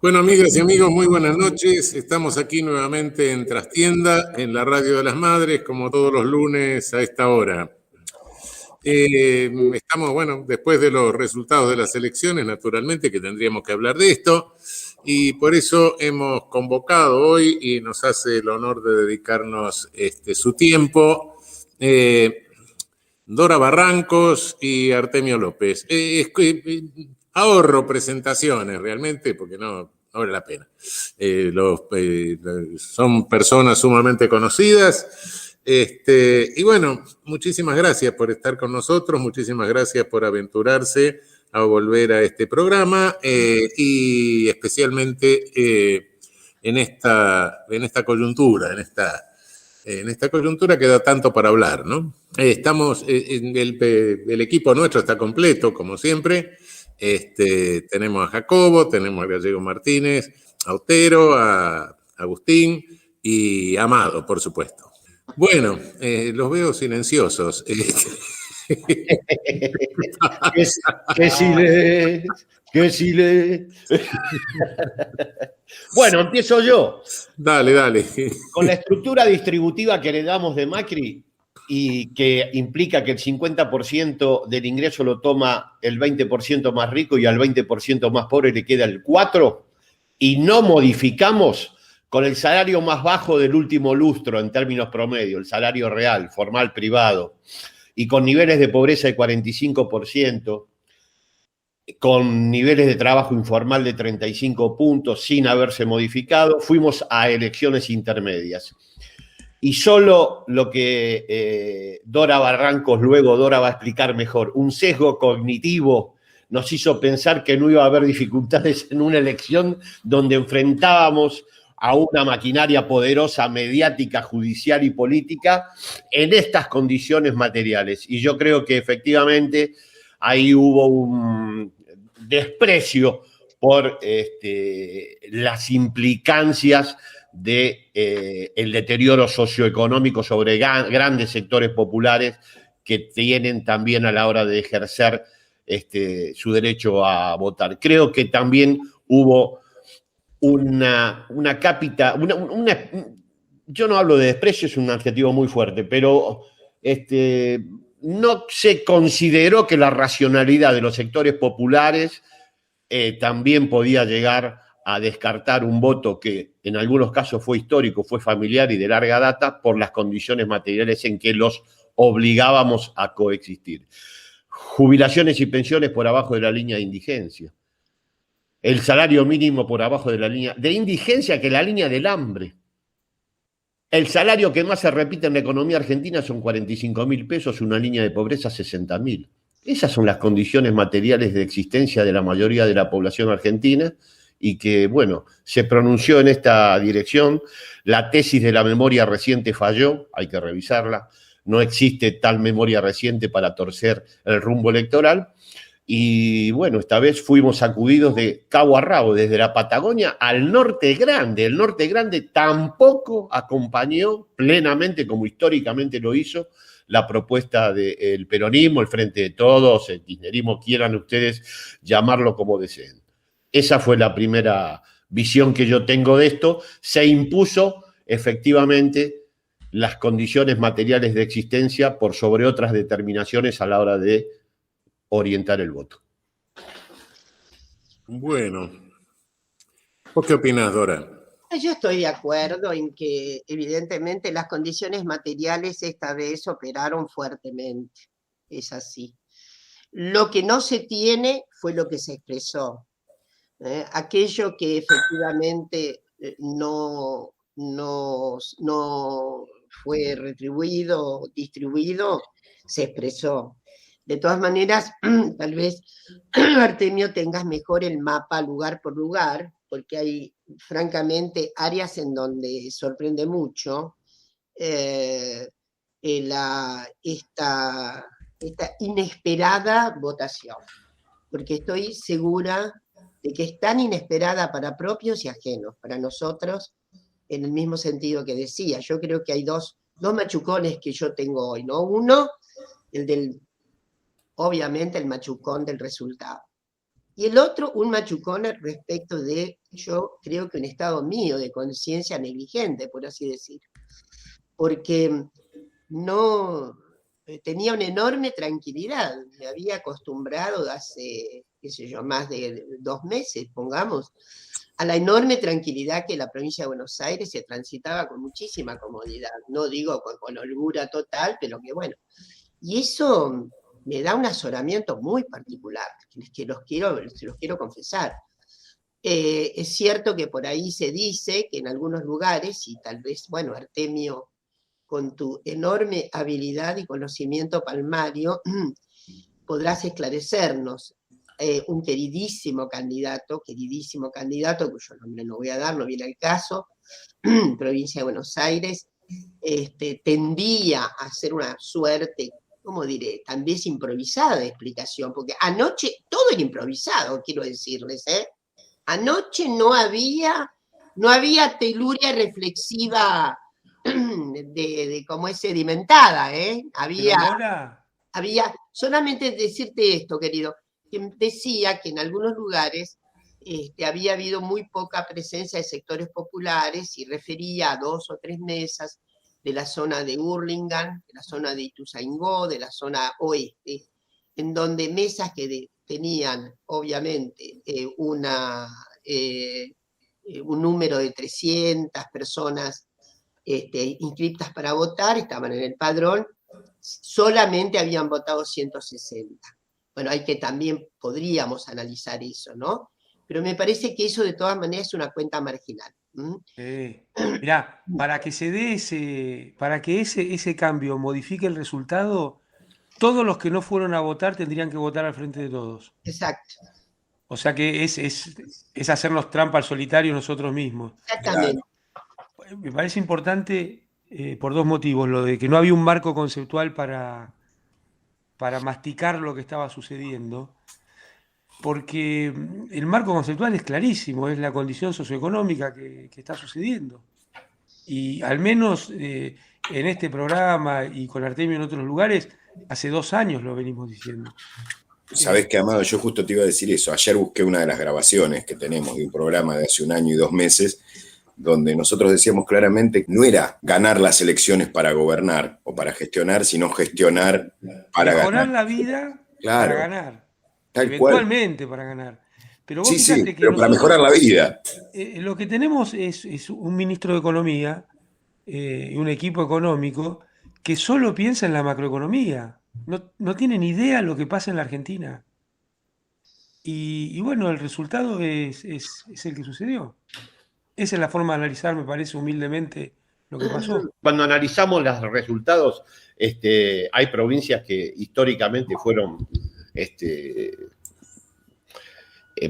Bueno, amigas y amigos, muy buenas noches. Estamos aquí nuevamente en Trastienda, en la Radio de las Madres, como todos los lunes a esta hora. Estamos, bueno, después de los resultados de las elecciones, naturalmente que tendríamos que hablar de esto, y por eso hemos convocado hoy, y nos hace el honor de dedicarnos su tiempo, Dora Barrancos y Artemio López. Ahorro presentaciones realmente porque no vale la pena. Son personas sumamente conocidas. Y bueno, muchísimas gracias por estar con nosotros, muchísimas gracias por aventurarse a volver a este programa y especialmente en esta coyuntura, en esta coyuntura que da tanto para hablar, ¿no? El equipo nuestro está completo, como siempre. Tenemos a Jacobo, tenemos a Gallego Martínez, a Otero, a Agustín y a Amado, por supuesto. Bueno, los veo silenciosos. ¡Qué silencio! ¡Qué silencio! Bueno, empiezo yo. Dale. Con la estructura distributiva que heredamos de Macri y que implica que el 50% del ingreso lo toma el 20% más rico y al 20% más pobre le queda el 4%, y no modificamos con el salario más bajo del último lustro en términos promedio, el salario real, formal, privado, y con niveles de pobreza de 45%, con niveles de trabajo informal de 35 puntos, sin haberse modificado, fuimos a elecciones intermedias. Y solo lo que Dora Barrancos, luego Dora va a explicar mejor, un sesgo cognitivo nos hizo pensar que no iba a haber dificultades en una elección donde enfrentábamos a una maquinaria poderosa, mediática, judicial y política en estas condiciones materiales. Y yo creo que efectivamente ahí hubo un desprecio por las implicancias del deterioro socioeconómico sobre grandes sectores populares que tienen también a la hora de ejercer su derecho a votar. Creo que también hubo una cápita, yo no hablo de desprecio, es un adjetivo muy fuerte, pero no se consideró que la racionalidad de los sectores populares también podía llegar a descartar un voto que en algunos casos fue histórico, fue familiar y de larga data por las condiciones materiales en que los obligábamos a coexistir. Jubilaciones y pensiones por abajo de la línea de indigencia. El salario mínimo por abajo de la línea de indigencia, que la línea del hambre. El salario que más se repite en la economía argentina son 45.000 pesos, una línea de pobreza 60.000. Esas son las condiciones materiales de existencia de la mayoría de la población argentina y que, bueno, se pronunció en esta dirección. La tesis de la memoria reciente falló, hay que revisarla. No existe tal memoria reciente para torcer el rumbo electoral. Y bueno, esta vez fuimos sacudidos de cabo a rabo, desde la Patagonia al Norte Grande. El Norte Grande tampoco acompañó plenamente, como históricamente lo hizo, la propuesta del peronismo, el Frente de Todos, el kirchnerismo, quieran ustedes llamarlo como deseen. Esa fue la primera visión que yo tengo de esto. Se impuso efectivamente las condiciones materiales de existencia por sobre otras determinaciones a la hora de orientar el voto. Bueno, ¿vos qué opinás, Dora? Yo estoy de acuerdo en que evidentemente las condiciones materiales esta vez operaron fuertemente, es así. Lo que no se tiene fue lo que se expresó. Aquello que efectivamente no fue retribuido, distribuido, se expresó. De todas maneras, tal vez, Artemio, tengas mejor el mapa lugar por lugar, porque hay, francamente, áreas en donde sorprende mucho esta inesperada votación, porque estoy segura de que es tan inesperada para propios y ajenos, para nosotros, en el mismo sentido que decía. Yo creo que hay dos machucones que yo tengo hoy, ¿no? Uno, obviamente el machucón del resultado. Y el otro, un machucón respecto de, yo creo que un estado mío de conciencia negligente, por así decir. Porque no tenía una enorme tranquilidad. Me había acostumbrado hace, qué sé yo, más de 2 meses, pongamos, a la enorme tranquilidad que la provincia de Buenos Aires se transitaba con muchísima comodidad. No digo con holgura total, pero que bueno. Y eso me da un azoramiento muy particular, que se los quiero confesar. Es cierto que por ahí se dice que en algunos lugares, y tal vez, bueno, Artemio, con tu enorme habilidad y conocimiento palmario, podrás esclarecernos. Un queridísimo candidato, cuyo nombre no voy a dar, no viene al caso, provincia de Buenos Aires, tendía a hacer una suerte, ¿cómo diré?, tal vez improvisada de explicación, porque anoche todo era improvisado, quiero decirles, ¿eh? Anoche no había teluria reflexiva de como es sedimentada, ¿eh? Había, solamente decirte esto, querido, que decía que en algunos lugares había habido muy poca presencia de sectores populares y refería a 2 o 3 mesas de la zona de Hurlingham, de la zona de Ituzaingó, de la zona oeste, en donde mesas que tenían, obviamente, un número de 300 personas inscriptas para votar, estaban en el padrón, solamente habían votado 160. Bueno, también podríamos analizar eso, ¿no? Pero me parece que eso de todas maneras es una cuenta marginal. Mirá, para que se dé ese cambio modifique el resultado, todos los que no fueron a votar tendrían que votar al frente de todos. Exacto. O sea que es hacernos trampa al solitario nosotros mismos. Exactamente. Me parece importante por 2 motivos. Lo de que no había un marco conceptual para masticar lo que estaba sucediendo, porque el marco conceptual es clarísimo, es la condición socioeconómica que está sucediendo. Y al menos en este programa y con Artemio en otros lugares, hace 2 años lo venimos diciendo. Sabés que, Amado, yo justo te iba a decir eso. Ayer busqué una de las grabaciones que tenemos de un programa de hace 1 año y 2 meses, donde nosotros decíamos claramente que no era ganar las elecciones para gobernar o para gestionar, sino gestionar para mejorar ganar. la vida, claro, para ganar. Tal Eventualmente para ganar. Pero vos sí, que pero para mejorar la vida. Lo que tenemos es un ministro de Economía y un equipo económico que solo piensa en la macroeconomía. No tiene ni idea de lo que pasa en la Argentina. Y bueno, el resultado es el que sucedió. Esa es la forma de analizar, me parece, humildemente lo que pasó. Cuando analizamos los resultados, hay provincias que históricamente fueron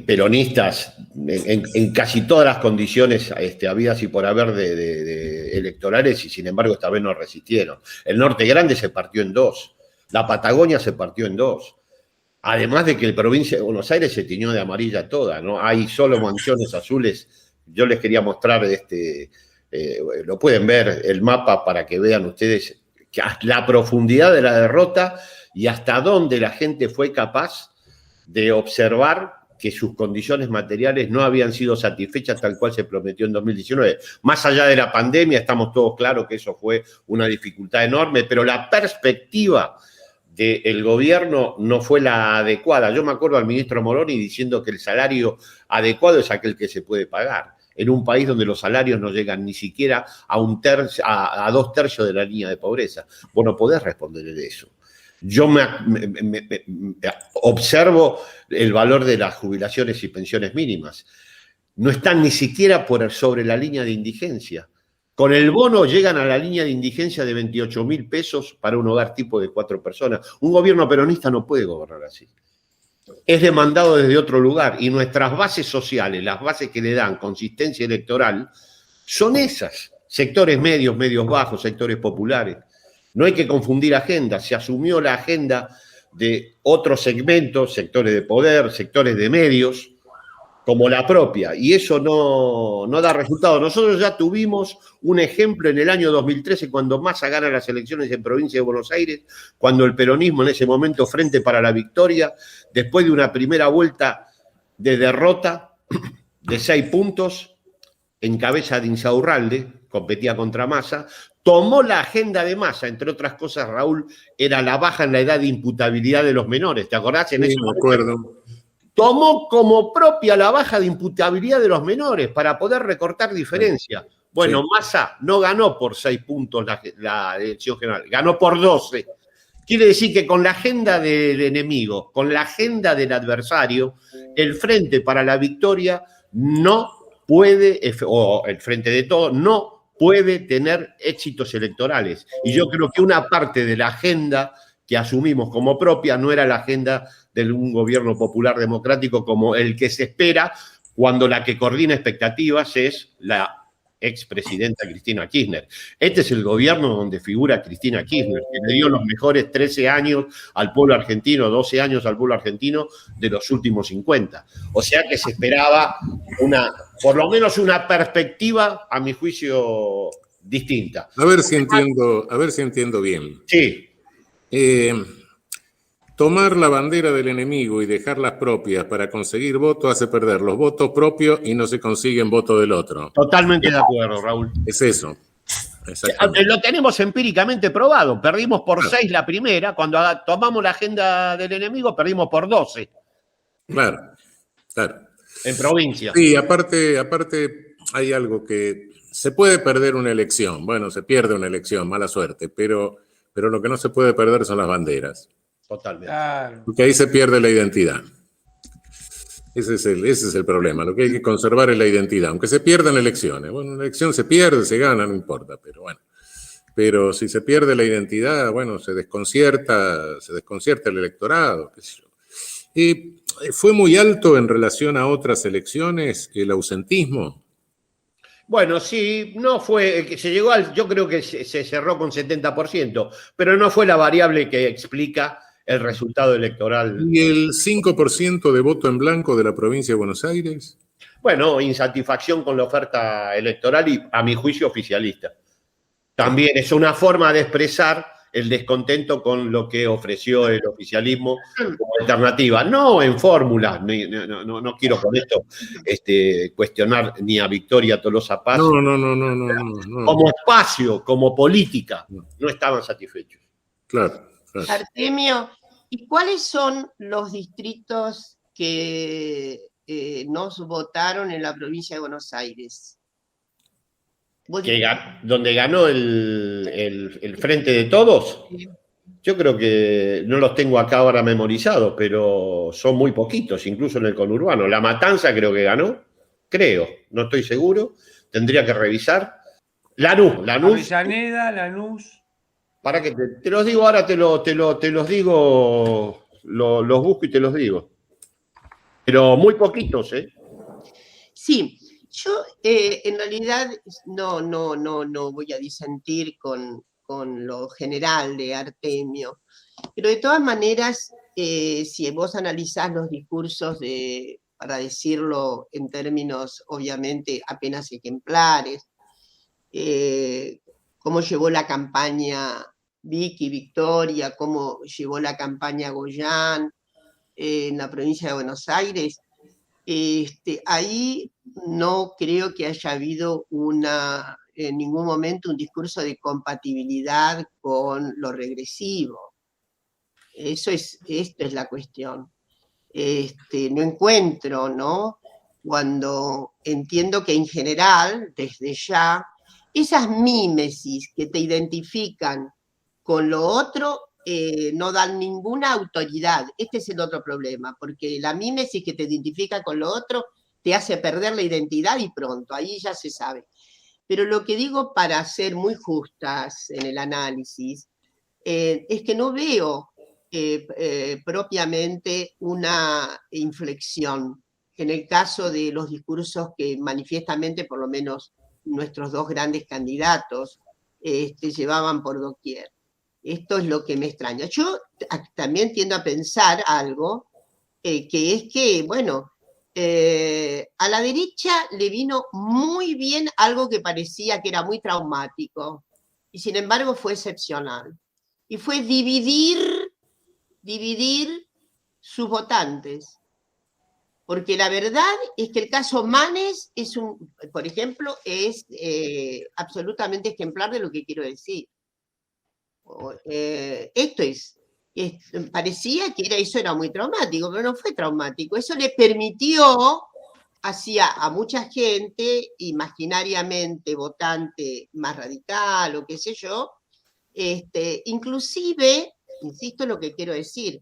peronistas en casi todas las condiciones habidas y por haber de electorales, y sin embargo esta vez no resistieron. El Norte Grande se partió en 2, la Patagonia se partió en 2. Además de que la provincia de Buenos Aires se tiñó de amarilla toda, ¿no? Hay solo manchones azules. Yo les quería mostrar, lo pueden ver, el mapa para que vean ustedes la profundidad de la derrota y hasta dónde la gente fue capaz de observar que sus condiciones materiales no habían sido satisfechas tal cual se prometió en 2019. Más allá de la pandemia, estamos todos claros que eso fue una dificultad enorme, pero la perspectiva del gobierno no fue la adecuada. Yo me acuerdo al ministro Moroni diciendo que el salario adecuado es aquel que se puede pagar, en un país donde los salarios no llegan ni siquiera a 2/3 de la línea de pobreza. Vos no podés responderle de eso. Yo me observo el valor de las jubilaciones y pensiones mínimas. No están ni siquiera sobre la línea de indigencia. Con el bono llegan a la línea de indigencia de 28.000 pesos para un hogar tipo de 4 personas. Un gobierno peronista no puede gobernar así. Es demandado desde otro lugar y nuestras bases sociales, las bases que le dan consistencia electoral, son esas. Sectores medios, medios bajos, sectores populares. No hay que confundir agendas. Se asumió la agenda de otros segmentos, sectores de poder, sectores de medios, como la propia, y eso no da resultado. Nosotros ya tuvimos un ejemplo en el año 2013, cuando Massa gana las elecciones en provincia de Buenos Aires, cuando el peronismo en ese momento Frente para la Victoria, después de una primera vuelta de derrota de 6 puntos en cabeza de Insaurralde, competía contra Massa, tomó la agenda de Massa, entre otras cosas, Raúl, era la baja en la edad de imputabilidad de los menores, ¿te acordás? Sí, me acuerdo. Tomó como propia la baja de imputabilidad de los menores para poder recortar diferencia. Bueno, sí. Massa no ganó por 6 puntos la elección general, ganó por 12. Quiere decir que con la agenda del enemigo, con la agenda del adversario, el Frente para la Victoria no puede, o el Frente de Todos, no puede tener éxitos electorales. Y yo creo que una parte de la agenda que asumimos como propia no era la agenda de un gobierno popular democrático como el que se espera cuando la que coordina expectativas es la expresidenta Cristina Kirchner. Este es el gobierno donde figura Cristina Kirchner, que le dio los mejores 13 años al pueblo argentino, 12 años al pueblo argentino de los últimos 50. O sea que se esperaba por lo menos una perspectiva, a mi juicio, distinta. A ver si entiendo bien. Sí. Tomar la bandera del enemigo y dejar las propias para conseguir votos hace perder los votos propios y no se consiguen votos del otro. Totalmente de acuerdo, Raúl. Es eso. Lo tenemos empíricamente probado. Perdimos por 6 la primera. Cuando tomamos la agenda del enemigo, perdimos por 12. Claro. En provincia. Sí, aparte hay algo que se puede perder una elección. Bueno, se pierde una elección, mala suerte, pero lo que no se puede perder son las banderas. Totalmente. Claro. Porque ahí se pierde la identidad. Ese es el problema. Lo que hay que conservar es la identidad, aunque se pierdan elecciones. Bueno, una elección se pierde, se gana, no importa, pero bueno. Pero si se pierde la identidad, bueno, se desconcierta el electorado, qué sé yo. Y fue muy alto en relación a otras elecciones el ausentismo. Bueno, sí, no fue, que se llegó yo creo que se cerró con 70%, pero no fue la variable que explica el resultado electoral. ¿Y el 5% de voto en blanco de la provincia de Buenos Aires? Bueno, insatisfacción con la oferta electoral y, a mi juicio, oficialista. También es una forma de expresar el descontento con lo que ofreció el oficialismo como alternativa. No en fórmulas, no quiero con esto cuestionar ni a Victoria Tolosa Paz. No. Como espacio, como política, no estaban satisfechos. Claro. Artemio, ¿y cuáles son los distritos que nos votaron en la provincia de Buenos Aires? ¿Donde ganó el Frente de Todos? Sí. Yo creo que no los tengo acá ahora memorizados, pero son muy poquitos, incluso en el conurbano. La Matanza creo que ganó, no estoy seguro, tendría que revisar. Lanús. Avellaneda, Lanús. Para que te los digo ahora, te los digo, los busco y te los digo. Pero muy poquitos, ¿eh? Sí, yo en realidad no voy a disentir con lo general de Artemio, pero de todas maneras, si vos analizás los discursos para decirlo en términos obviamente apenas ejemplares, cómo llevó la campaña Victoria, cómo llevó la campaña Goyán en la provincia de Buenos Aires, ahí no creo que haya habido en ningún momento un discurso de compatibilidad con lo regresivo. Esto es la cuestión. No encuentro, ¿no? Cuando entiendo que en general, desde ya, esas mímesis que te identifican con lo otro no dan ninguna autoridad. Este es el otro problema, porque la mímesis que te identifica con lo otro te hace perder la identidad y pronto, ahí ya se sabe. Pero lo que digo, para ser muy justas en el análisis, es que no veo propiamente una inflexión en el caso de los discursos que manifiestamente, por lo menos nuestros dos grandes candidatos, llevaban por doquier. Esto es lo que me extraña. Yo también tiendo a pensar algo, que es que, bueno, a la derecha le vino muy bien algo que parecía que era muy traumático, y sin embargo fue excepcional. Y fue dividir sus votantes. Porque la verdad es que el caso Manes por ejemplo, es absolutamente ejemplar de lo que quiero decir. Esto parecía que eso era muy traumático, pero no fue traumático. Eso le permitió a mucha gente, imaginariamente votante más radical o qué sé yo, inclusive, insisto en lo que quiero decir,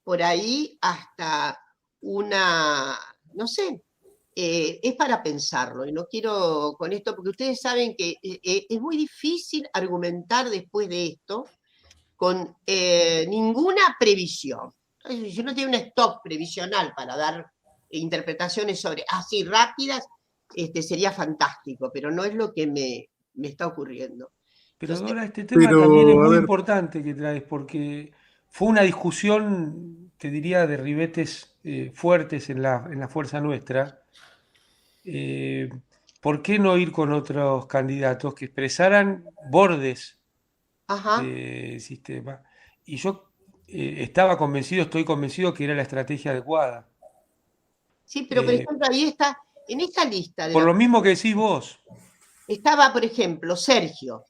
por ahí hasta no sé, es para pensarlo, y no quiero con esto, porque ustedes saben que es muy difícil argumentar después de esto con ninguna previsión. Entonces, si uno tiene un stock previsional para dar interpretaciones así rápidas, sería fantástico, pero no es lo que me está ocurriendo. Pero Entonces, Dora, este tema también es a muy ver, importante que traes, porque fue una discusión, te diría, de ribetes fuertes en la fuerza nuestra. Eh, ¿Por qué no ir con otros candidatos que expresaran bordes ajá, del sistema? Y yo estaba convencido, estoy convencido que era la estrategia adecuada. sí, pero por ejemplo, ahí está, en esta lista Por lo mismo que decís vos. estaba, por ejemplo, Sergio.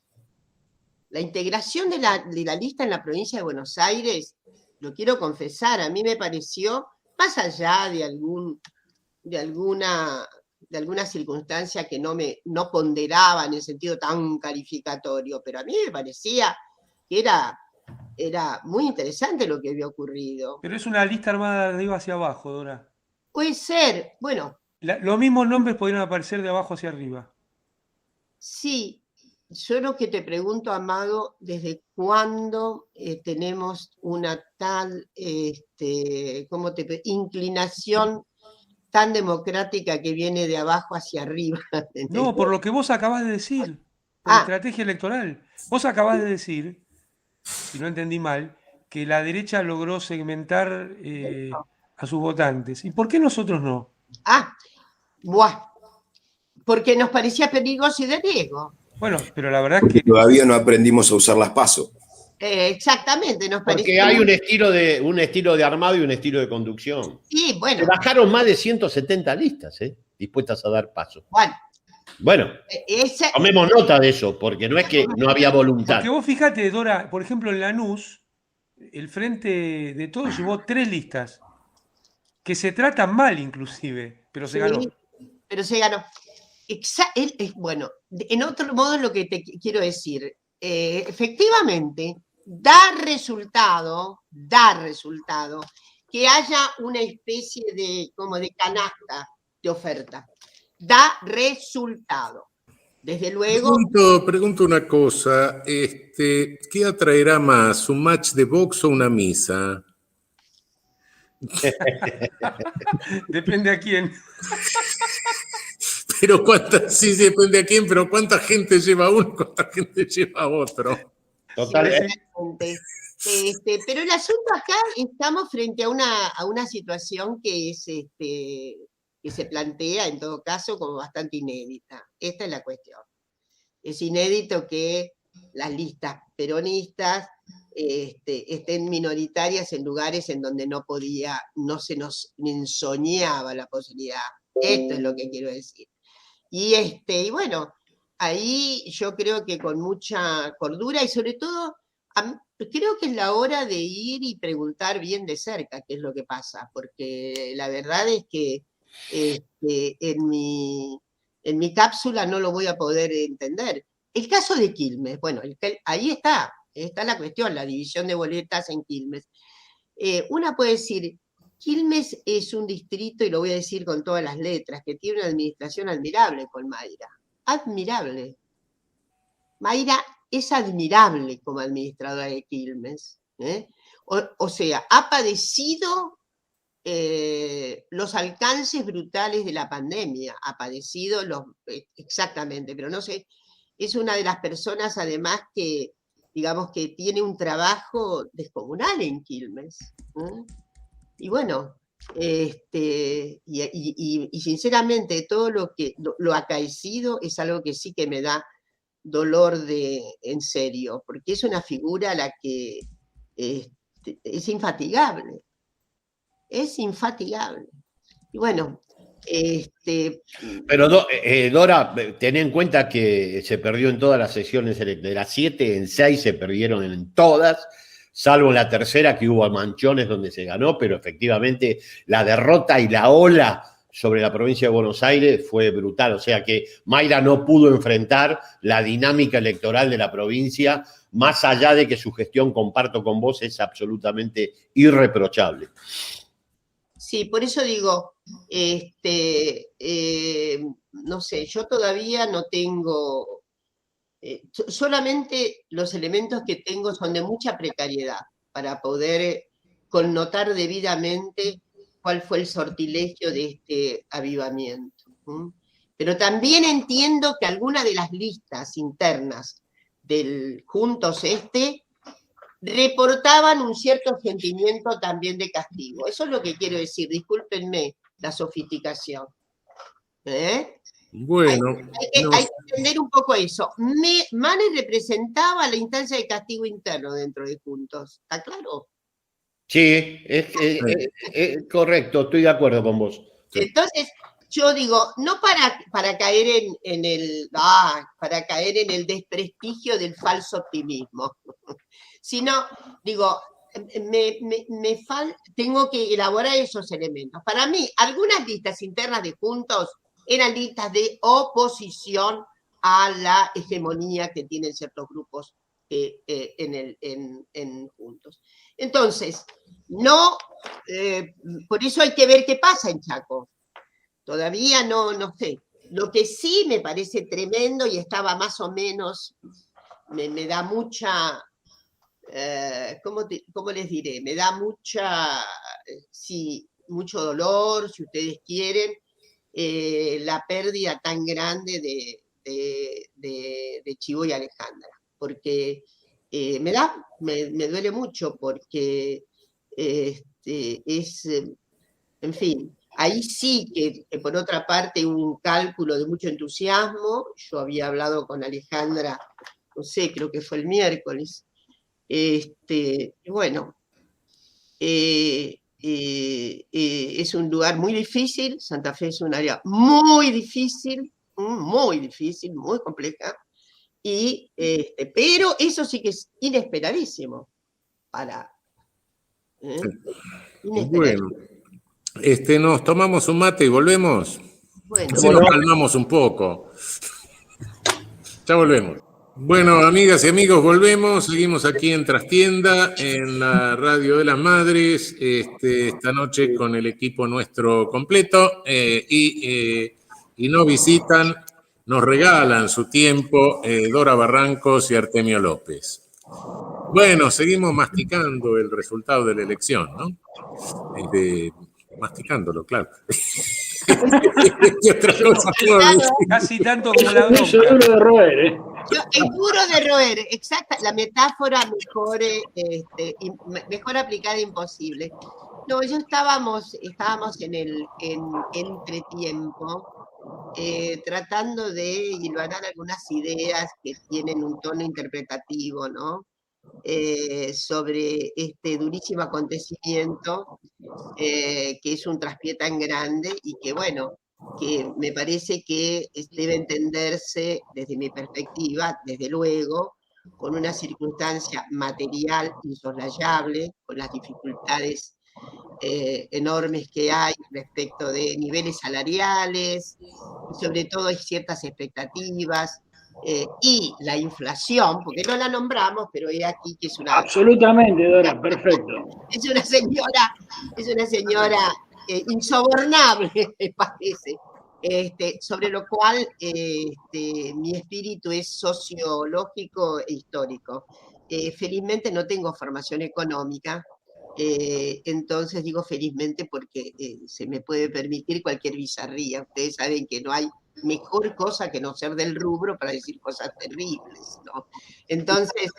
La integración de la lista en la provincia de Buenos Aires, lo quiero confesar, a mí me pareció, más allá de alguna circunstancia que no ponderaba en el sentido tan calificatorio, pero a mí me parecía que era muy interesante lo que había ocurrido. Pero es una lista armada de arriba hacia abajo, Dora. Puede ser, bueno, Los mismos nombres podrían aparecer de abajo hacia arriba. sí. Yo lo que te pregunto, Amado, ¿desde cuándo tenemos una tal inclinación tan democrática que viene de abajo hacia arriba? No, por lo que vos acabás de decir, por estrategia electoral. Vos acabás de decir, si no entendí mal, que la derecha logró segmentar a sus votantes. ¿Y por qué nosotros no? Buah, porque nos parecía peligroso y de riesgo. Bueno, pero la verdad es que... Todavía no aprendimos a usar las PASO. Exactamente, nos parecía... Porque hay un estilo de armado y un estilo de conducción. Sí, bueno. Se bajaron más de 170 listas, dispuestas a dar paso. Bueno, tomemos nota de eso, porque no es que no había voluntad. Porque vos fíjate, Dora, por ejemplo, en Lanús, el Frente de Todos llevó 3 listas, que se tratan mal inclusive, pero se ganó. Pero se ganó. Bueno, en otro modo lo que te quiero decir, efectivamente, da resultado que haya una especie de canasta de oferta. Da resultado. Desde luego. Pregunto una cosa, ¿qué atraerá más, un match de box o una misa? Depende a quién. Pero sí, depende a quién, pero ¿cuánta gente lleva uno, cuánta gente lleva otro? Totalmente. Pero el asunto acá, estamos frente a una situación que se plantea, en todo caso, como bastante inédita. Esta es la cuestión. Es inédito que las listas peronistas estén minoritarias en lugares en donde no se nos ensoñaba la posibilidad. Esto es lo que quiero decir. Y bueno, ahí yo creo que con mucha cordura y sobre todo, creo que es la hora de ir y preguntar bien de cerca qué es lo que pasa, porque la verdad es que en mi cápsula no lo voy a poder entender. El caso de Quilmes, bueno, ahí está la cuestión, la división de boletas en Quilmes. Una puede decir, Quilmes es un distrito, y lo voy a decir con todas las letras, que tiene una administración admirable con Mayra. Admirable. Mayra es admirable como administradora de Quilmes. O sea, ha padecido los alcances brutales de la pandemia, ha padecido exactamente, pero no sé, es una de las personas además que, digamos, que tiene un trabajo descomunal en Quilmes. Y bueno, y sinceramente todo lo acaecido es algo que sí que me da dolor en serio, porque es una figura a la que es infatigable. Es infatigable. Y bueno, Pero Dora, ten en cuenta que se perdió en todas las sesiones de las 7, en 6 se perdieron en todas, salvo en la tercera que hubo manchones donde se ganó, pero efectivamente la derrota y la ola sobre la provincia de Buenos Aires fue brutal. O sea que Mayra no pudo enfrentar la dinámica electoral de la provincia, más allá de que su gestión, comparto con vos, es absolutamente irreprochable. Sí, por eso digo, no sé, yo todavía no tengo, solamente los elementos que tengo son de mucha precariedad para poder connotar debidamente cuál fue el sortilegio de este avivamiento. Pero también entiendo que algunas de las listas internas del Juntos reportaban un cierto sentimiento también de castigo. Eso es lo que quiero decir, discúlpenme la sofisticación. Bueno, hay que entender un poco eso. Mane representaba la instancia de castigo interno dentro de Juntos, ¿está claro? Sí, es correcto, estoy de acuerdo con vos. Entonces, yo digo, no para caer para caer en el desprestigio del falso optimismo, sino, digo, tengo que elaborar esos elementos. Para mí, algunas listas internas de Juntos eran listas de oposición a la hegemonía que tienen ciertos grupos en Juntos. Entonces, no, por eso hay que ver qué pasa en Chaco. Todavía no sé. Lo que sí me parece tremendo y estaba más o menos, me da mucha, ¿cómo les diré? Me da mucho dolor, si ustedes quieren, la pérdida tan grande de Chivo y Alejandra, porque me duele mucho, porque en fin, ahí sí que por otra parte hubo un cálculo de mucho entusiasmo. Yo había hablado con Alejandra, no sé, creo que fue el miércoles. Bueno, es un lugar muy difícil. Santa Fe es un área muy difícil, muy compleja, pero eso sí que es inesperadísimo bueno, nos tomamos un mate y volvemos. Bueno, Así nos calmamos un poco. Ya volvemos. Bueno, amigas y amigos, volvemos. Seguimos aquí en Trastienda, en la Radio de las Madres, esta noche con el equipo nuestro completo, y nos visitan, nos regalan su tiempo Dora Barrancos y Artemio López. Bueno, seguimos masticando el resultado de la elección, ¿no? Masticándolo, claro. Y otra cosa puedo decir. Casi tanto como la bronca. Eso es duro de roer, ¿eh? Es duro de roer, exacta, la metáfora mejor aplicada imposible. No, estábamos en el entretiempo, tratando de hilvanar algunas ideas que tienen un tono interpretativo, ¿no? Sobre este durísimo acontecimiento, que es un traspié tan grande y que, bueno, que me parece que debe entenderse desde mi perspectiva, desde luego, con una circunstancia material insoslayable, con las dificultades enormes que hay respecto de niveles salariales, y sobre todo hay ciertas expectativas, y la inflación, porque no la nombramos, pero he aquí que es una... Absolutamente, Dora, perfecto. Es una señora insobornable, me parece, sobre lo cual mi espíritu es sociológico e histórico. Felizmente no tengo formación económica, entonces digo felizmente porque se me puede permitir cualquier bizarría. Ustedes saben que no hay mejor cosa que no ser del rubro para decir cosas terribles, ¿no? Entonces,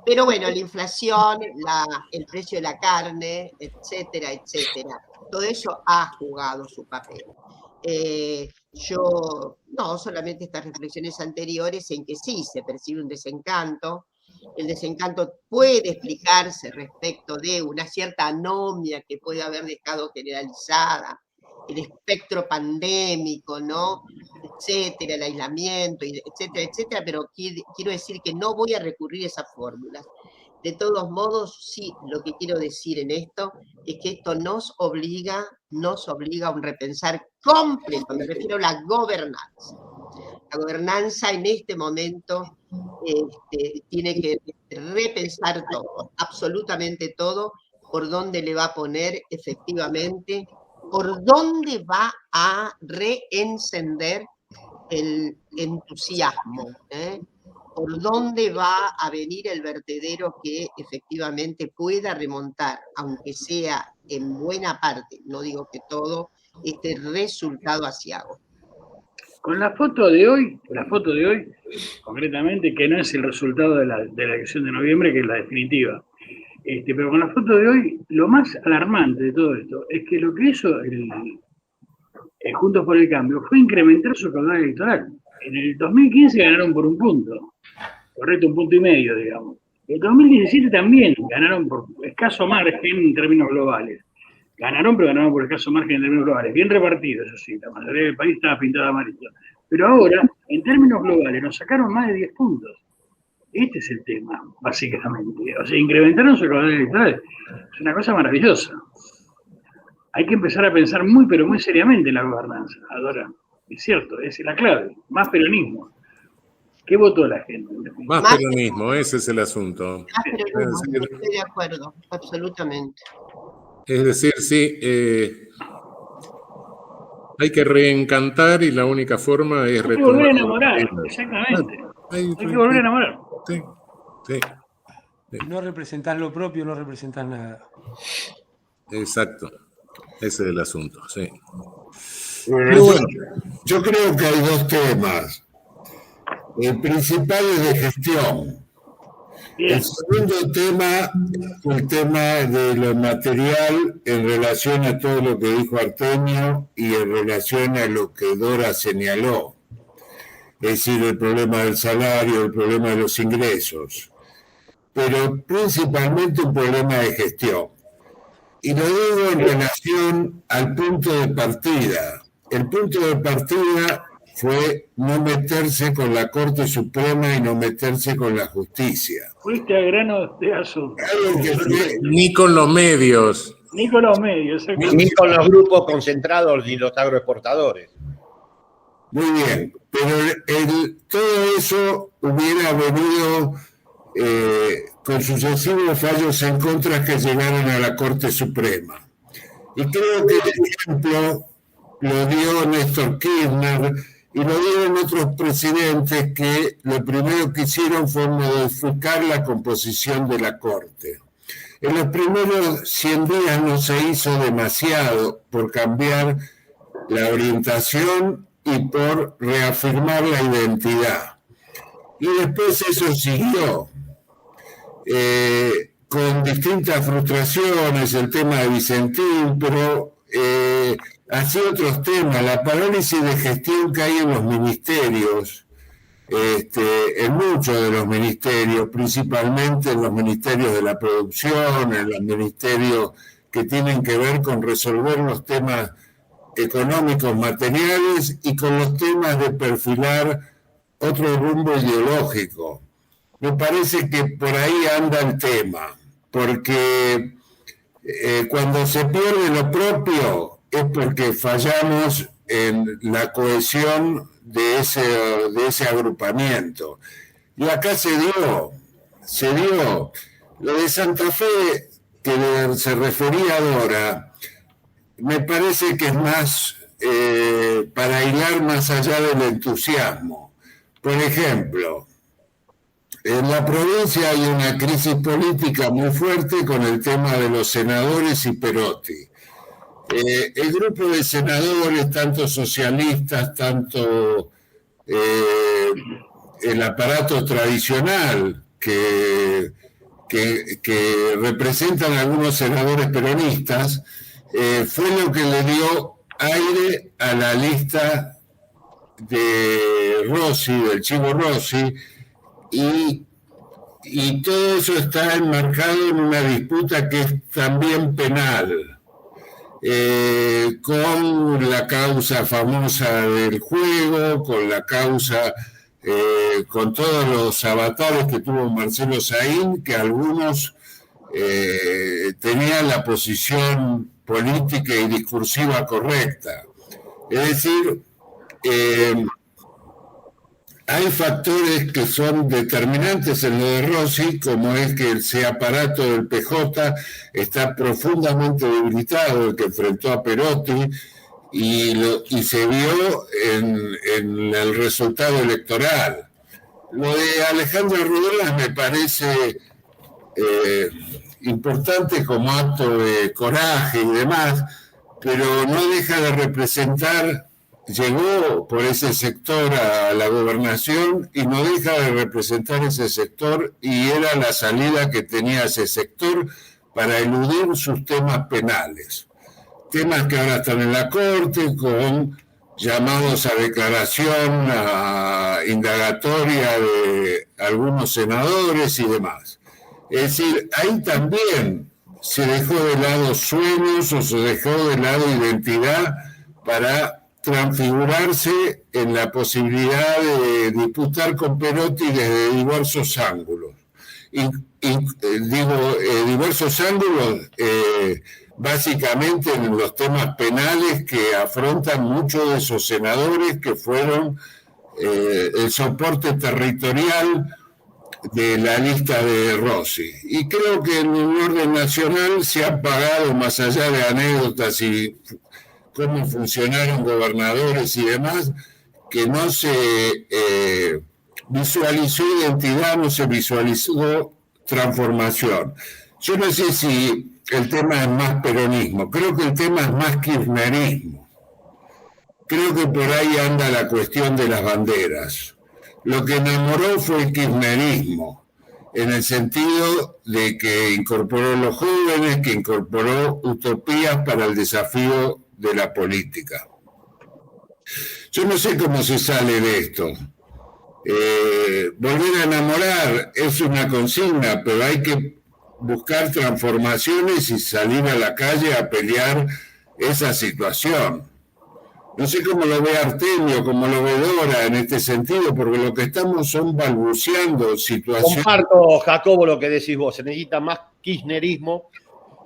pero bueno, la inflación, el precio de la carne, etcétera, etcétera, todo eso ha jugado su papel. Yo, no, solamente estas reflexiones anteriores en que sí se percibe un desencanto. El desencanto puede explicarse respecto de una cierta anomia que puede haber dejado generalizada el espectro pandémico, ¿no? Etcétera, el aislamiento, etcétera, etcétera, pero quiero decir que no voy a recurrir a esas fórmulas. De todos modos, sí, lo que quiero decir en esto es que esto nos obliga a un repensar completo, me refiero a la gobernanza. La gobernanza en este momento tiene que repensar todo, absolutamente todo, por dónde le va a poner efectivamente, por dónde va a reencender el entusiasmo, por dónde va a venir el vertedero que efectivamente pueda remontar, aunque sea en buena parte, no digo que todo, este resultado asiago. Con la foto de hoy, concretamente, que no es el resultado de la elección de noviembre, que es la definitiva, pero con la foto de hoy, lo más alarmante de todo esto es que lo que hizo el Juntos por el Cambio fue incrementar su caudal electoral. En el 2015 ganaron por 1 punto, correcto, 1,5 puntos, digamos. En el 2017 también ganaron por escaso margen en términos globales. Ganaron, pero ganaron por escaso margen en términos globales. Bien repartido, eso sí, la mayoría del país estaba pintado de amarillo. Pero ahora, en términos globales, nos sacaron más de 10 puntos. Este es el tema, básicamente. O sea, incrementaron su caudal electoral. Es una cosa maravillosa. Hay que empezar a pensar muy, pero muy seriamente en la gobernanza, Adora. Es cierto, esa es la clave. Más peronismo. ¿Qué votó la gente? Más peronismo, ese es el asunto. Más peronismo, estoy de acuerdo, absolutamente. Es decir, sí, hay que reencantar y la única forma es retomar. Hay que volver a enamorar, exactamente. Hay que volver a enamorar. Sí, sí. No representar lo propio, no representar nada. Exacto, ese es el asunto, sí. Bueno, yo creo que hay 2 temas. El principal es de gestión. El segundo tema es el tema de lo material en relación a todo lo que dijo Artemio y en relación a lo que Dora señaló. Es decir, el problema del salario, el problema de los ingresos. Pero principalmente un problema de gestión. Y lo digo en relación al punto de partida. El punto de partida fue no meterse con la Corte Suprema y no meterse con la justicia. Fuiste a grano de asunto. Ni con los medios. Ni con los medios. Ni con los grupos concentrados ni los agroexportadores. Muy bien, pero todo eso hubiera venido con sucesivos fallos en contra que llegaron a la Corte Suprema. Y creo que el ejemplo lo dio Néstor Kirchner y lo dieron otros presidentes que lo primero que hicieron fue modificar la composición de la Corte. En los primeros 100 días no se hizo demasiado por cambiar la orientación y por reafirmar la identidad. Y después eso siguió con distintas frustraciones, el tema de Vicentín, pero así otros temas, la parálisis de gestión que hay en los ministerios, en muchos de los ministerios, principalmente en los ministerios de la producción, en los ministerios que tienen que ver con resolver los temas económicos materiales y con los temas de perfilar otro rumbo ideológico. Me parece que por ahí anda el tema, porque cuando se pierde lo propio es porque fallamos en la cohesión de ese agrupamiento. Y acá se dio lo de Santa Fe, que se refería a Dora, me parece que es más para hilar más allá del entusiasmo. Por ejemplo, en la provincia hay una crisis política muy fuerte con el tema de los senadores y Perotti. El grupo de senadores, tanto socialistas, tanto el aparato tradicional que representan algunos senadores peronistas, fue lo que le dio aire a la lista de Rossi, del Chivo Rossi, y todo eso está enmarcado en una disputa que es también penal. con la causa famosa del juego, con la causa, con todos los avatares que tuvo Marcelo Saín, que algunos tenían la posición política y discursiva correcta. Es decir, hay factores que son determinantes en lo de Rossi, como es que ese aparato del PJ está profundamente debilitado, el que enfrentó a Perotti, y se vio en el resultado electoral. Lo de Alejandro Ruelas me parece importante como acto de coraje y demás, pero no deja de representar, llegó por ese sector a la gobernación y no deja de representar ese sector, y era la salida que tenía ese sector para eludir sus temas penales. Temas que ahora están en la Corte con llamados a declaración, a indagatoria de algunos senadores y demás. Es decir, ahí también se dejó de lado sueños o se dejó de lado identidad para transfigurarse en la posibilidad de disputar con Perotti desde diversos ángulos. Diversos ángulos, básicamente en los temas penales que afrontan muchos de esos senadores que fueron el soporte territorial de la lista de Rossi. Y creo que en un orden nacional se ha pagado, más allá de anécdotas y cómo funcionaron gobernadores y demás, que no se visualizó identidad, no se visualizó transformación. Yo no sé si el tema es más peronismo, creo que el tema es más kirchnerismo. Creo que por ahí anda la cuestión de las banderas. Lo que enamoró fue el kirchnerismo, en el sentido de que incorporó los jóvenes, que incorporó utopías para el desafío de la política. Yo no sé cómo se sale de esto. Volver a enamorar es una consigna, pero hay que buscar transformaciones y salir a la calle a pelear esa situación. No sé cómo lo ve Artemio, cómo lo ve Dora en este sentido, porque lo que estamos son balbuceando situaciones. Comparto, Jacobo, lo que decís vos. Se necesita más kirchnerismo.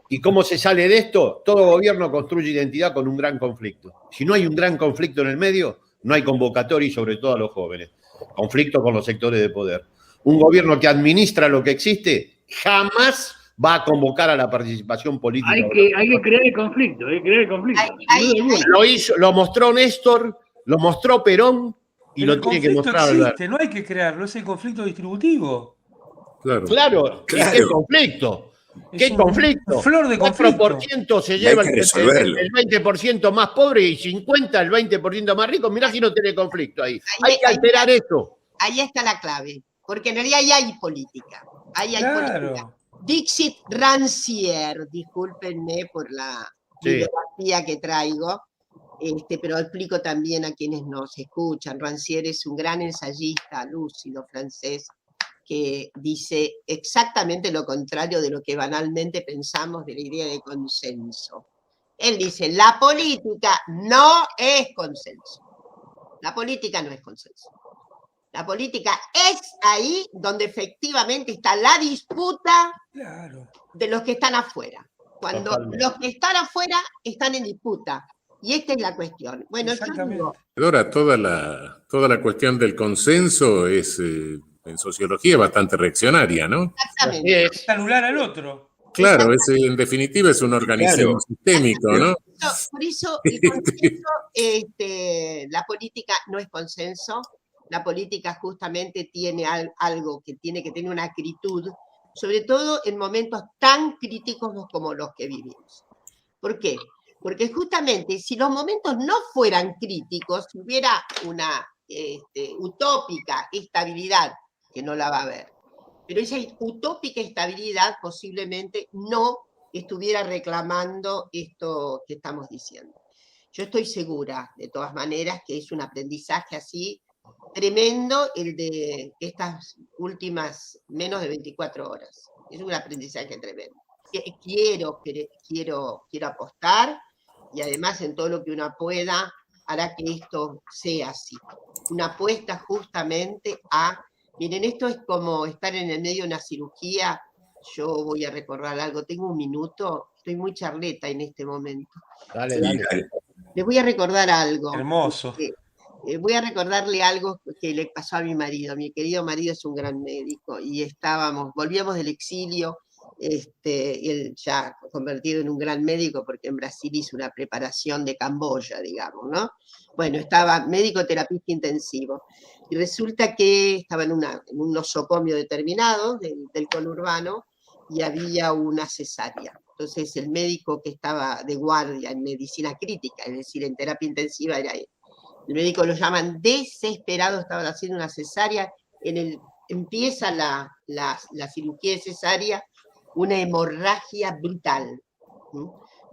¿Y cómo se sale de esto? Todo gobierno construye identidad con un gran conflicto. Si no hay un gran conflicto en el medio, no hay convocatoria, y sobre todo a los jóvenes. Conflicto con los sectores de poder. Un gobierno que administra lo que existe jamás va a convocar a la participación política. Hay que crear el conflicto, Lo mostró Néstor, lo mostró Perón y pero lo tiene que mostrar Alberto. No hay que crearlo, es el conflicto distributivo. Claro. ¿Qué conflicto? ¿Qué conflicto? Flor de conflicto. 4% se lleva el 20% más pobre y 50% el 20% más rico. Mirá si no tiene conflicto ahí. Hay que alterar eso. Ahí está la clave, porque en realidad ahí hay política. Ahí hay política. Dixit Rancière, discúlpenme por la bibliografía que traigo, pero explico también a quienes nos escuchan. Rancière es un gran ensayista lúcido francés que dice exactamente lo contrario de lo que banalmente pensamos de la idea de consenso. Él dice, la política no es consenso. La política no es consenso. La política es ahí donde efectivamente está la disputa de los que están afuera. Cuando los que están afuera están en disputa. Y esta es la cuestión. Bueno, yo digo, Dora, toda la cuestión del consenso es, en sociología, bastante reaccionaria, ¿no? Exactamente. Es anular al otro. Claro, en definitiva es un organismo sistémico, ¿no? Por eso el consenso, la política no es consenso. La política justamente tiene algo que tiene que tener una acritud, sobre todo en momentos tan críticos como los que vivimos. ¿Por qué? Porque justamente si los momentos no fueran críticos, si hubiera una utópica estabilidad, que no la va a haber, pero esa utópica estabilidad posiblemente no estuviera reclamando esto que estamos diciendo. Yo estoy segura, de todas maneras, que es un aprendizaje así tremendo el de estas últimas menos de 24 horas. Es un aprendizaje tremendo. Quiero apostar y además en todo lo que una pueda, hará que esto sea así. Una apuesta justamente a, miren, esto es como estar en el medio de una cirugía. Yo voy a recordar algo, tengo un minuto, estoy muy charleta en este momento. Dale, dale. Les voy a recordar algo. Hermoso. Voy a recordarle algo que le pasó a mi marido. Mi querido marido es un gran médico y volvíamos del exilio, él ya convertido en un gran médico porque en Brasil hizo una preparación de Camboya, digamos, ¿no? Bueno, estaba médico terapista intensivo y resulta que estaba en un nosocomio determinado del conurbano y había una cesárea. Entonces el médico que estaba de guardia en medicina crítica, es decir, en terapia intensiva, era él. El médico lo llaman desesperado, estaban haciendo una cesárea, empieza la cirugía de cesárea, una hemorragia brutal,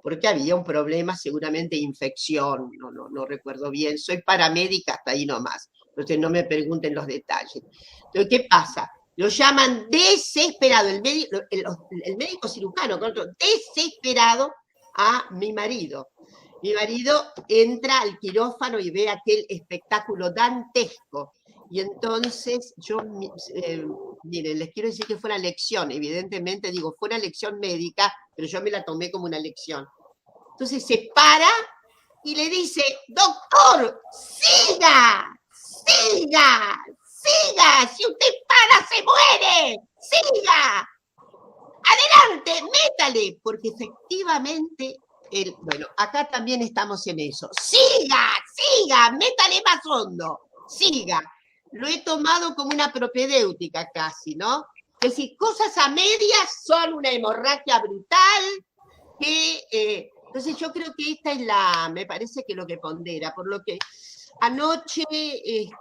porque había un problema, seguramente infección, no recuerdo bien, soy paramédica hasta ahí nomás, entonces no me pregunten los detalles. Entonces, ¿qué pasa? Lo llaman desesperado, el médico cirujano, desesperado a mi marido. Mi marido entra al quirófano y ve aquel espectáculo dantesco. Y entonces miren, les quiero decir que fue una lección, evidentemente fue una lección médica, pero yo me la tomé como una lección. Entonces se para y le dice, doctor, siga, siga, siga, si usted para se muere, siga, adelante, métale, porque efectivamente... Bueno, acá también estamos en eso. ¡Siga! ¡Siga! ¡Métale más hondo! ¡Siga! Lo he tomado como una propedéutica casi, ¿no? Es decir, cosas a medias son una hemorragia brutal entonces yo creo que esta es me parece que lo que pondera, por lo que anoche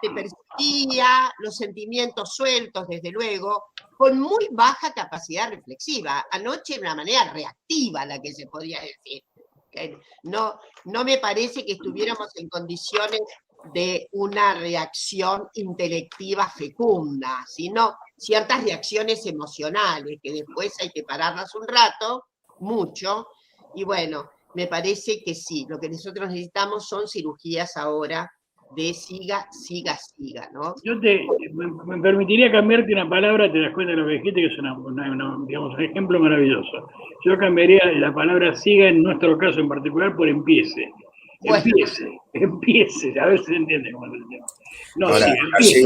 percibía los sentimientos sueltos, desde luego, con muy baja capacidad reflexiva. Anoche de una manera reactiva, la que se podría decir. No me parece que estuviéramos en condiciones de una reacción intelectiva fecunda, sino ciertas reacciones emocionales, que después hay que pararlas un rato, mucho, y bueno, me parece que sí, lo que nosotros necesitamos son cirugías ahora de siga, siga, siga, ¿no? Yo me permitiría cambiarte una palabra, te das cuenta de lo que dijiste, que es digamos, un ejemplo maravilloso. Yo cambiaría la palabra siga en nuestro caso en particular por empiece. Bueno. Empiece, a ver si se entiende cómo es el tema. No, ahora, sí,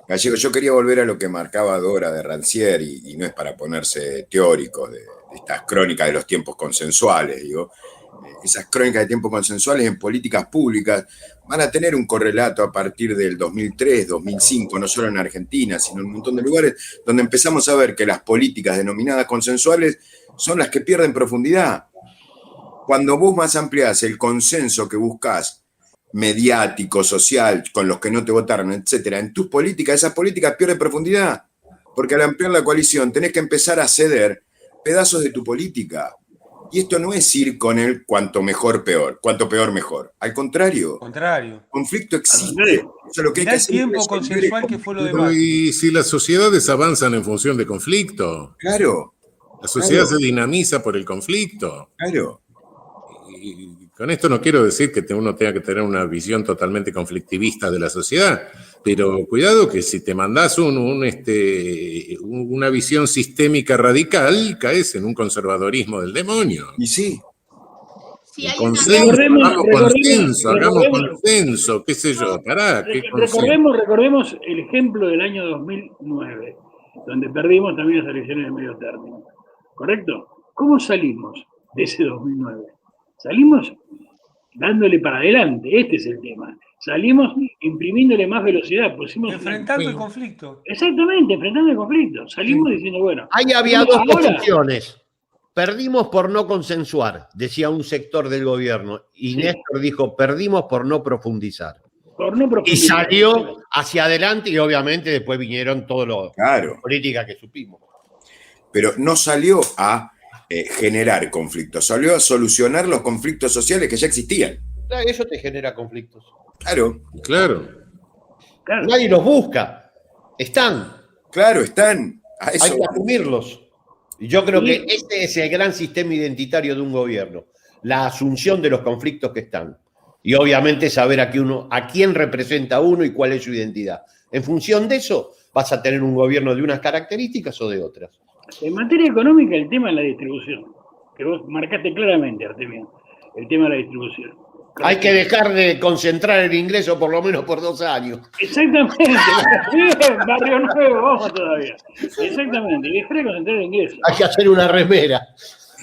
Gallego, yo quería volver a lo que marcaba Dora de Rancière, y no es para ponerse teóricos de estas crónicas de los tiempos consensuales, digo. Esas crónicas de tiempos consensuales en políticas públicas van a tener un correlato a partir del 2003, 2005, no solo en Argentina, sino en un montón de lugares donde empezamos a ver que las políticas denominadas consensuales son las que pierden profundidad. Cuando vos más ampliás el consenso que buscás, mediático, social, con los que no te votaron, etcétera, en tus políticas, esas políticas pierden profundidad, porque al ampliar la coalición tenés que empezar a ceder pedazos de tu política. Y esto no es ir con el cuanto mejor peor, cuanto peor mejor. Al contrario. Conflicto existe. O sea, lo que hay que hacer tiempo es consensual que fue lo demás. Y si las sociedades avanzan en función de conflicto. Claro. La sociedad se dinamiza por el conflicto. Claro. Y con esto no quiero decir que uno tenga que tener una visión totalmente conflictivista de la sociedad, pero cuidado que si te mandás una visión sistémica radical, caes en un conservadorismo del demonio. Y sí. Sí, hagamos consenso, qué sé yo, recordemos el ejemplo del año 2009, donde perdimos también las elecciones de medio término, ¿correcto? ¿Cómo salimos de ese 2009? Salimos dándole para adelante, este es el tema. Salimos imprimiéndole más velocidad. Enfrentando el conflicto. Exactamente, enfrentando el conflicto. Salimos diciendo, bueno. Ahí había dos posiciones. Perdimos por no consensuar, decía un sector del gobierno. Y Néstor dijo, perdimos por no profundizar. Y salió hacia adelante y obviamente después vinieron todas las políticas que supimos. Pero no salió a generar conflictos, salió a solucionar los conflictos sociales que ya existían. Eso te genera conflictos. Claro. Nadie los busca. Están. Claro, están. Hay que asumirlos. Y yo creo que ese es el gran sistema identitario de un gobierno. la asunción de los conflictos que están. Y obviamente saber a quién representa uno y cuál es su identidad. En función de eso, vas a tener un gobierno de unas características o de otras. En materia económica, el tema es la distribución, que vos marcaste claramente, Artemio, el tema de la distribución. Hay que dejar de concentrar el ingreso por lo menos por 2 años. Exactamente. Barrio Nuevo, vamos todavía. Exactamente, dejar de concentrar el ingreso. Hay que hacer una remera.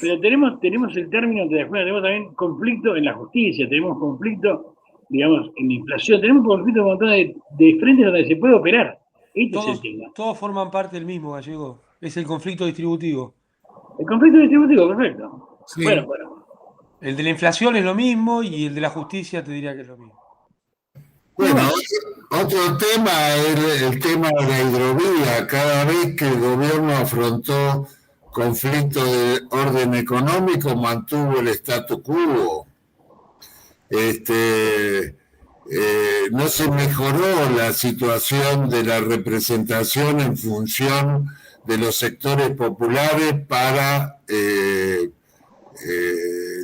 Pero tenemos el término, te das cuenta, tenemos también conflicto en la justicia, tenemos conflicto, digamos, en la inflación, tenemos conflicto en un montón de frentes donde se puede operar. Este es el tema. Todos forman parte del mismo, Gallego. Es el conflicto distributivo. El conflicto distributivo, perfecto. Sí. Bueno. El de la inflación es lo mismo y el de la justicia te diría que es lo mismo. Bueno, otro tema es el tema de la hidrovía. Cada vez que el gobierno afrontó conflictos de orden económico, mantuvo el statu quo. No se mejoró la situación de la representación en función de los sectores populares para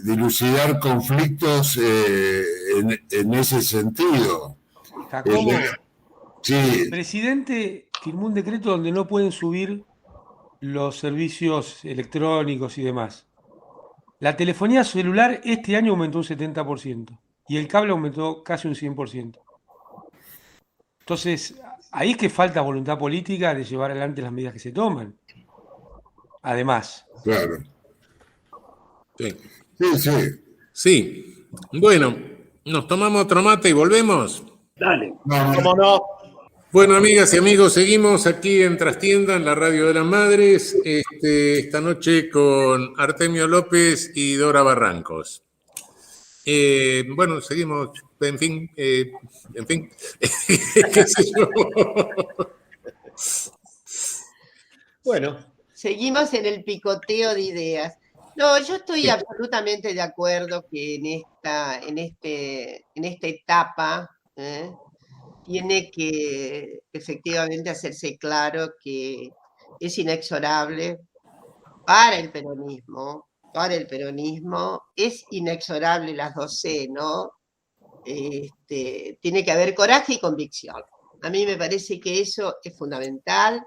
dilucidar conflictos en ese sentido. Jacobo, Sí. el presidente firmó un decreto donde no pueden subir los servicios electrónicos y demás. La telefonía celular este año aumentó un 70% y el cable aumentó casi un 100%. Entonces, ahí es que falta voluntad política de llevar adelante las medidas que se toman. Además. Claro. Sí. Sí. Sí. Bueno, nos tomamos otro mate y volvemos. Dale. ¿Cómo no? Bueno, amigas y amigos, seguimos aquí en Trastienda, en la Radio de las Madres, esta noche con Artemio López y Dora Barrancos. Bueno, seguimos, en fin, qué sé yo. Bueno, seguimos en el picoteo de ideas. No, yo estoy absolutamente de acuerdo que en esta etapa tiene que efectivamente hacerse claro que es inexorable para el peronismo, es inexorable las dos C, ¿no? Tiene que haber coraje y convicción. A mí me parece que eso es fundamental.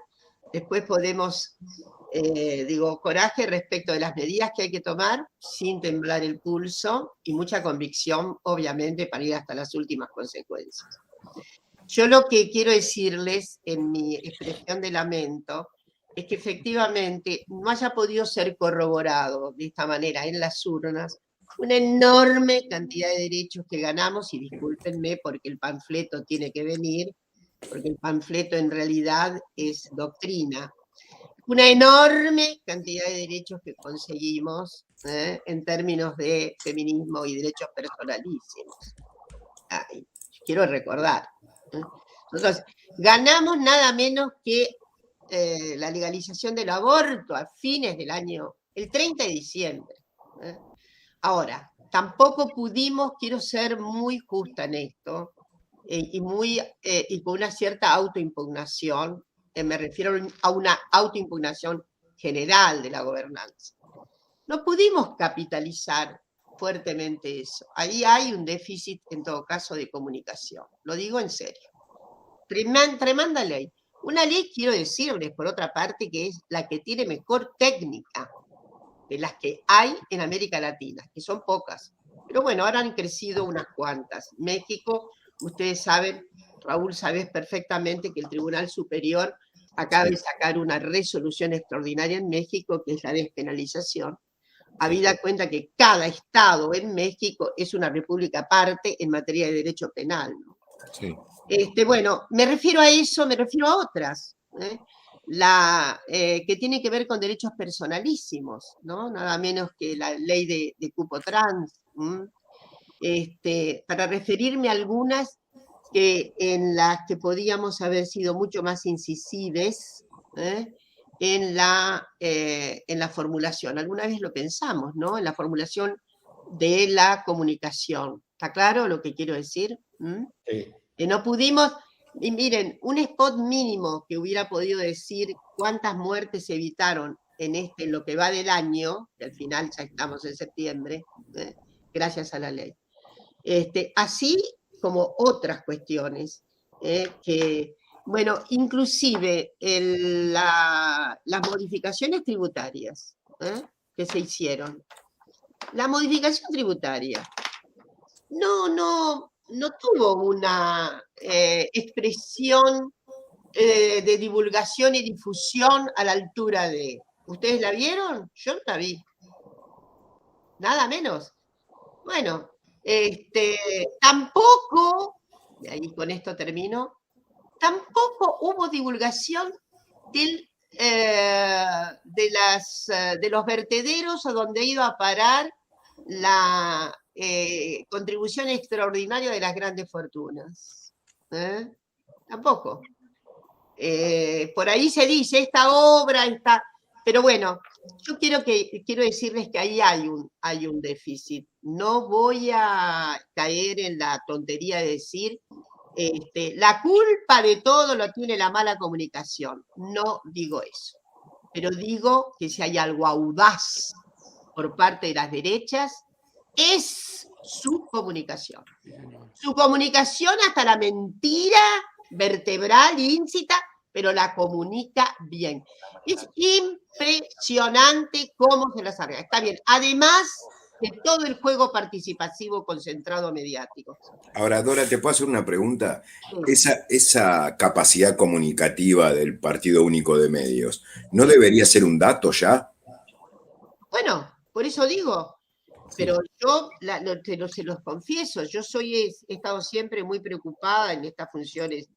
Después podemos, coraje respecto de las medidas que hay que tomar sin temblar el pulso y mucha convicción, obviamente, para ir hasta las últimas consecuencias. Yo lo que quiero decirles en mi expresión de lamento es que efectivamente no haya podido ser corroborado de esta manera en las urnas una enorme cantidad de derechos que ganamos, y discúlpenme porque el panfleto tiene que venir, porque el panfleto en realidad es doctrina, una enorme cantidad de derechos que conseguimos en términos de feminismo y derechos personalísimos. Quiero recordar. Nosotros ganamos nada menos que la legalización del aborto a fines del año, el 30 de diciembre. Ahora, tampoco pudimos, quiero ser muy justa en esto, y con una cierta autoimpugnación, me refiero a una autoimpugnación general de la gobernanza. No pudimos capitalizar fuertemente eso. Ahí hay un déficit, en todo caso, de comunicación. Lo digo en serio. Tremenda ley. Una ley, quiero decirles, por otra parte, que es la que tiene mejor técnica de las que hay en América Latina, que son pocas. Pero bueno, ahora han crecido unas cuantas. México, ustedes saben, Raúl, sabes perfectamente que el Tribunal Superior acaba de sacar una resolución extraordinaria en México, que es la despenalización, habida cuenta que cada estado en México es una república aparte en materia de derecho penal, ¿no? Sí. Bueno, me refiero a eso, me refiero a otras, que tiene que ver con derechos personalísimos, ¿no? Nada menos que la ley de cupo trans, para referirme a algunas en las que podíamos haber sido mucho más incisives en la formulación. Alguna vez lo pensamos, ¿no? En la formulación de la comunicación. ¿Está claro lo que quiero decir? Sí. Que no pudimos, y miren, un spot mínimo que hubiera podido decir cuántas muertes se evitaron en lo que va del año, que al final ya estamos en septiembre, gracias a la ley. Así como otras cuestiones que, bueno, inclusive las modificaciones tributarias que se hicieron. La modificación tributaria no tuvo una expresión de divulgación y difusión a la altura de... ¿Ustedes la vieron? Yo no la vi. Nada menos. Bueno, tampoco, y ahí con esto termino, tampoco hubo divulgación de los vertederos a donde iba a parar la contribución extraordinaria de las grandes fortunas. Tampoco. Por ahí se dice, esta obra está... Pero bueno, yo quiero decirles que ahí hay un déficit. No voy a caer en la tontería de decir la culpa de todo lo tiene la mala comunicación. No digo eso. Pero digo que si hay algo audaz por parte de las derechas, es su comunicación. Su comunicación hasta la mentira vertebral, íncita, pero la comunica bien. Es impresionante cómo se las arregla. Está bien. Además de todo el juego participativo concentrado mediático. Ahora, Dora, ¿te puedo hacer una pregunta? Esa capacidad comunicativa del Partido Único de Medios, ¿no debería ser un dato ya? Bueno, por eso digo, pero yo se los confieso, yo he estado siempre muy preocupada en estas funciones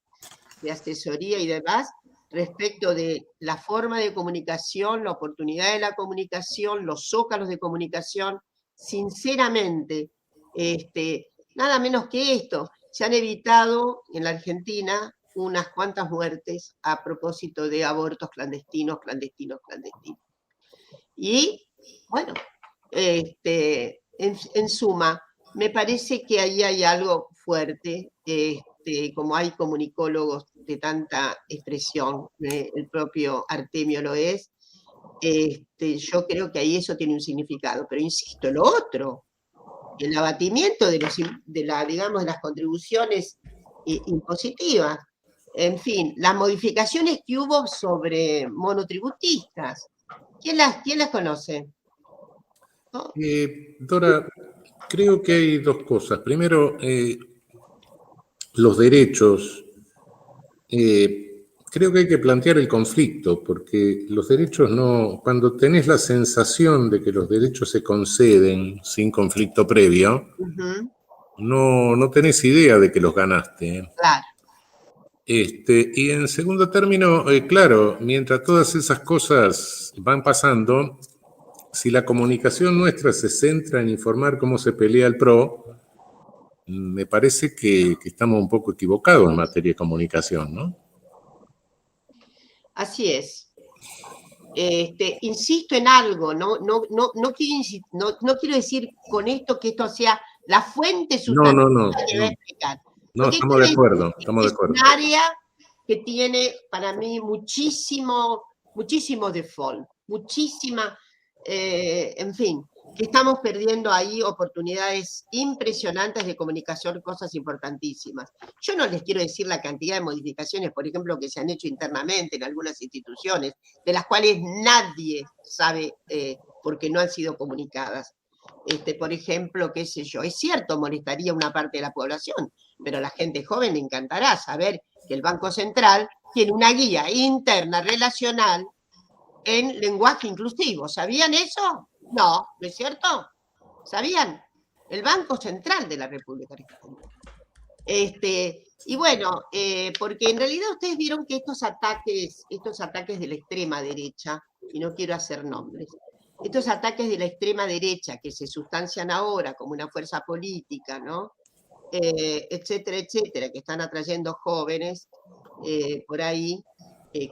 de asesoría y demás, respecto de la forma de comunicación, la oportunidad de la comunicación, los zócalos de comunicación. Sinceramente, nada menos que esto, se han evitado en la Argentina unas cuantas muertes a propósito de abortos clandestinos. Y, bueno, en suma, me parece que ahí hay algo fuerte, como hay comunicólogos de tanta expresión, el propio Artemio lo es, yo creo que ahí eso tiene un significado. Pero insisto, lo otro, el abatimiento de las contribuciones impositivas, en fin, las modificaciones que hubo sobre monotributistas, ¿quién las conoce? ¿No? Dora, creo que hay dos cosas. Primero, los derechos. Creo que hay que plantear el conflicto, porque los derechos no... Cuando tenés la sensación de que los derechos se conceden sin conflicto previo, no tenés idea de que los ganaste. Claro. Y en segundo término, claro, mientras todas esas cosas van pasando, si la comunicación nuestra se centra en informar cómo se pelea el PRO, me parece que estamos un poco equivocados en materia de comunicación, ¿no? Así es. Insisto en algo, no quiero decir con esto que esto sea la fuente sustantiva que va a explicar. No, estamos de acuerdo. Es un área que tiene para mí muchísimo default, en fin, que estamos perdiendo ahí oportunidades impresionantes de comunicación, cosas importantísimas. Yo no les quiero decir la cantidad de modificaciones, por ejemplo, que se han hecho internamente en algunas instituciones, de las cuales nadie sabe porque no han sido comunicadas. Por ejemplo, qué sé yo, es cierto, molestaría a una parte de la población, pero a la gente joven le encantará saber que el Banco Central tiene una guía interna relacional en lenguaje inclusivo. ¿Sabían eso? No, ¿no es cierto? ¿Sabían? El Banco Central de la República Argentina. Y bueno, porque en realidad ustedes vieron que estos ataques de la extrema derecha, y no quiero hacer nombres, estos ataques de la extrema derecha que se sustancian ahora como una fuerza política, ¿no? Etcétera, etcétera, que están atrayendo jóvenes por ahí,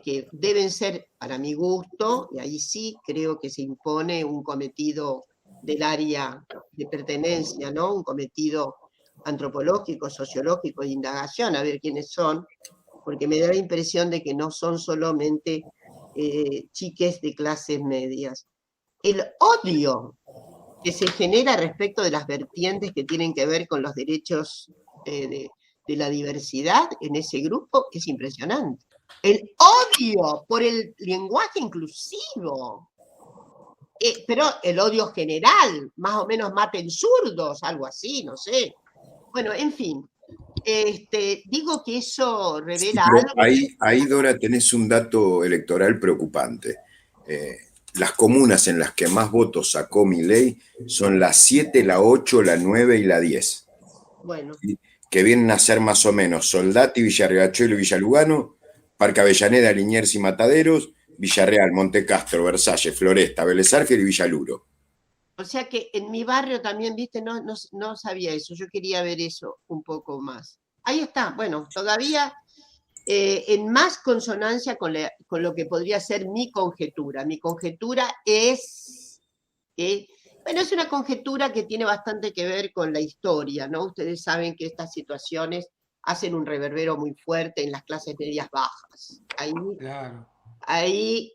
que deben ser, para mi gusto, y ahí sí creo que se impone un cometido del área de pertenencia, ¿no? Un cometido antropológico, sociológico, de indagación, a ver quiénes son, porque me da la impresión de que no son solamente chiques de clases medias. El odio que se genera respecto de las vertientes que tienen que ver con los derechos de la diversidad en ese grupo es impresionante. El odio por el lenguaje inclusivo, pero el odio general, más o menos maten zurdos, algo así, no sé. Bueno, en fin, digo que eso revela algo. Ahí, Dora, tenés un dato electoral preocupante. Las comunas en las que más votos sacó Milei son la 7, la 8, la 9 y la 10. Bueno. Que vienen a ser más o menos Soldati, Villarriachuelo y Villalugano, Parque Avellaneda, Liniers y Mataderos, Villarreal, Montecastro, Versalles, Floresta, Vélez Arfiel y Villaluro. O sea que en mi barrio también, viste, no sabía eso, yo quería ver eso un poco más. Ahí está, bueno, todavía en más consonancia con lo que podría ser mi conjetura. Mi conjetura es, bueno, es una conjetura que tiene bastante que ver con la historia, ¿no? Ustedes saben que estas situaciones hacen un reverbero muy fuerte en las clases medias bajas. Ahí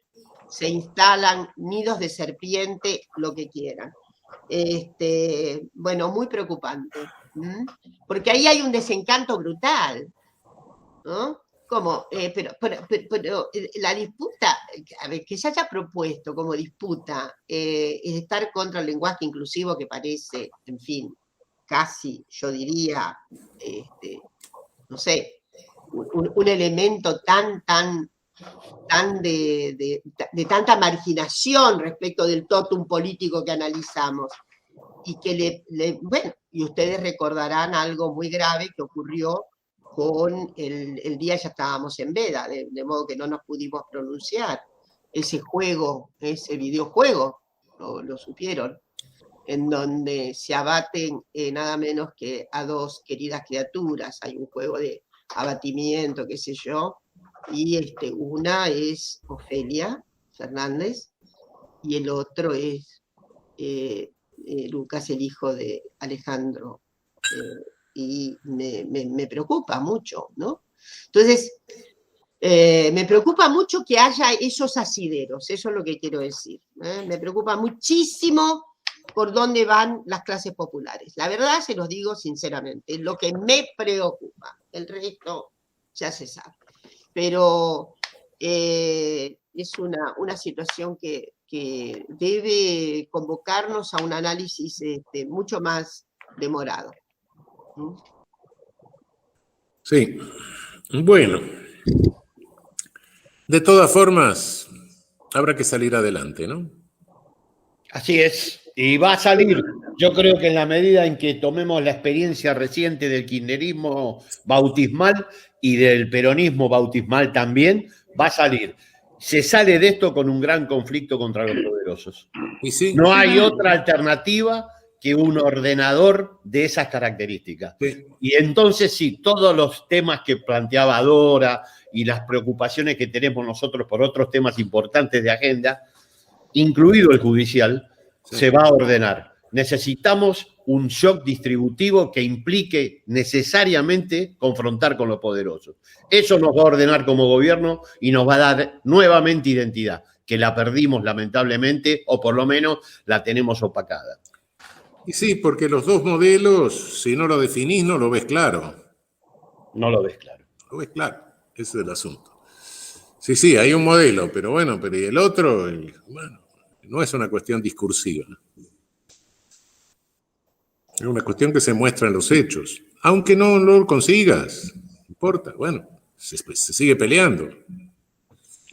se instalan nidos de serpiente, lo que quieran. Bueno, muy preocupante, porque ahí hay un desencanto brutal, ¿no? Como, pero la disputa, a ver, que se haya propuesto como disputa estar contra el lenguaje inclusivo, que parece, en fin, casi, yo diría, no sé, un elemento tan de tanta marginación respecto del tótum político que analizamos, y que bueno, y ustedes recordarán algo muy grave que ocurrió con el día, ya estábamos en veda, de modo que no nos pudimos pronunciar, ese videojuego, lo supieron, en donde se abaten nada menos que a dos queridas criaturas. Hay un juego de abatimiento, qué sé yo, y una es Ofelia Fernández y el otro es Lucas, el hijo de Alejandro, y me preocupa mucho, ¿no? Entonces, me preocupa mucho que haya esos asideros, eso es lo que quiero decir, me preocupa muchísimo por dónde van las clases populares. La verdad, se los digo sinceramente, es lo que me preocupa, el resto ya se sabe. Pero es una situación que debe convocarnos a un análisis mucho más demorado. Sí, bueno. De todas formas, habrá que salir adelante, ¿no? Así es, y va a salir. Yo creo que en la medida en que tomemos la experiencia reciente del kirchnerismo bautismal y del peronismo bautismal también, va a salir. Se sale de esto con un gran conflicto contra los poderosos. ¿Y sí? No hay otra alternativa que un ordenador de esas características. Sí. Y entonces sí, todos los temas que planteaba Dora y las preocupaciones que tenemos nosotros por otros temas importantes de agenda, incluido el judicial, sí, se va a ordenar. Necesitamos un shock distributivo que implique necesariamente confrontar con los poderosos. Eso nos va a ordenar como gobierno y nos va a dar nuevamente identidad, que la perdimos lamentablemente, o por lo menos la tenemos opacada. Y sí, porque los dos modelos, si no lo definís, no lo ves claro. No lo ves claro. Lo ves claro, ese es el asunto. Sí, hay un modelo, pero bueno, ¿y el otro? Bueno, no es una cuestión discursiva. Es una cuestión que se muestra en los hechos. Aunque no lo consigas, no importa, bueno, se sigue peleando.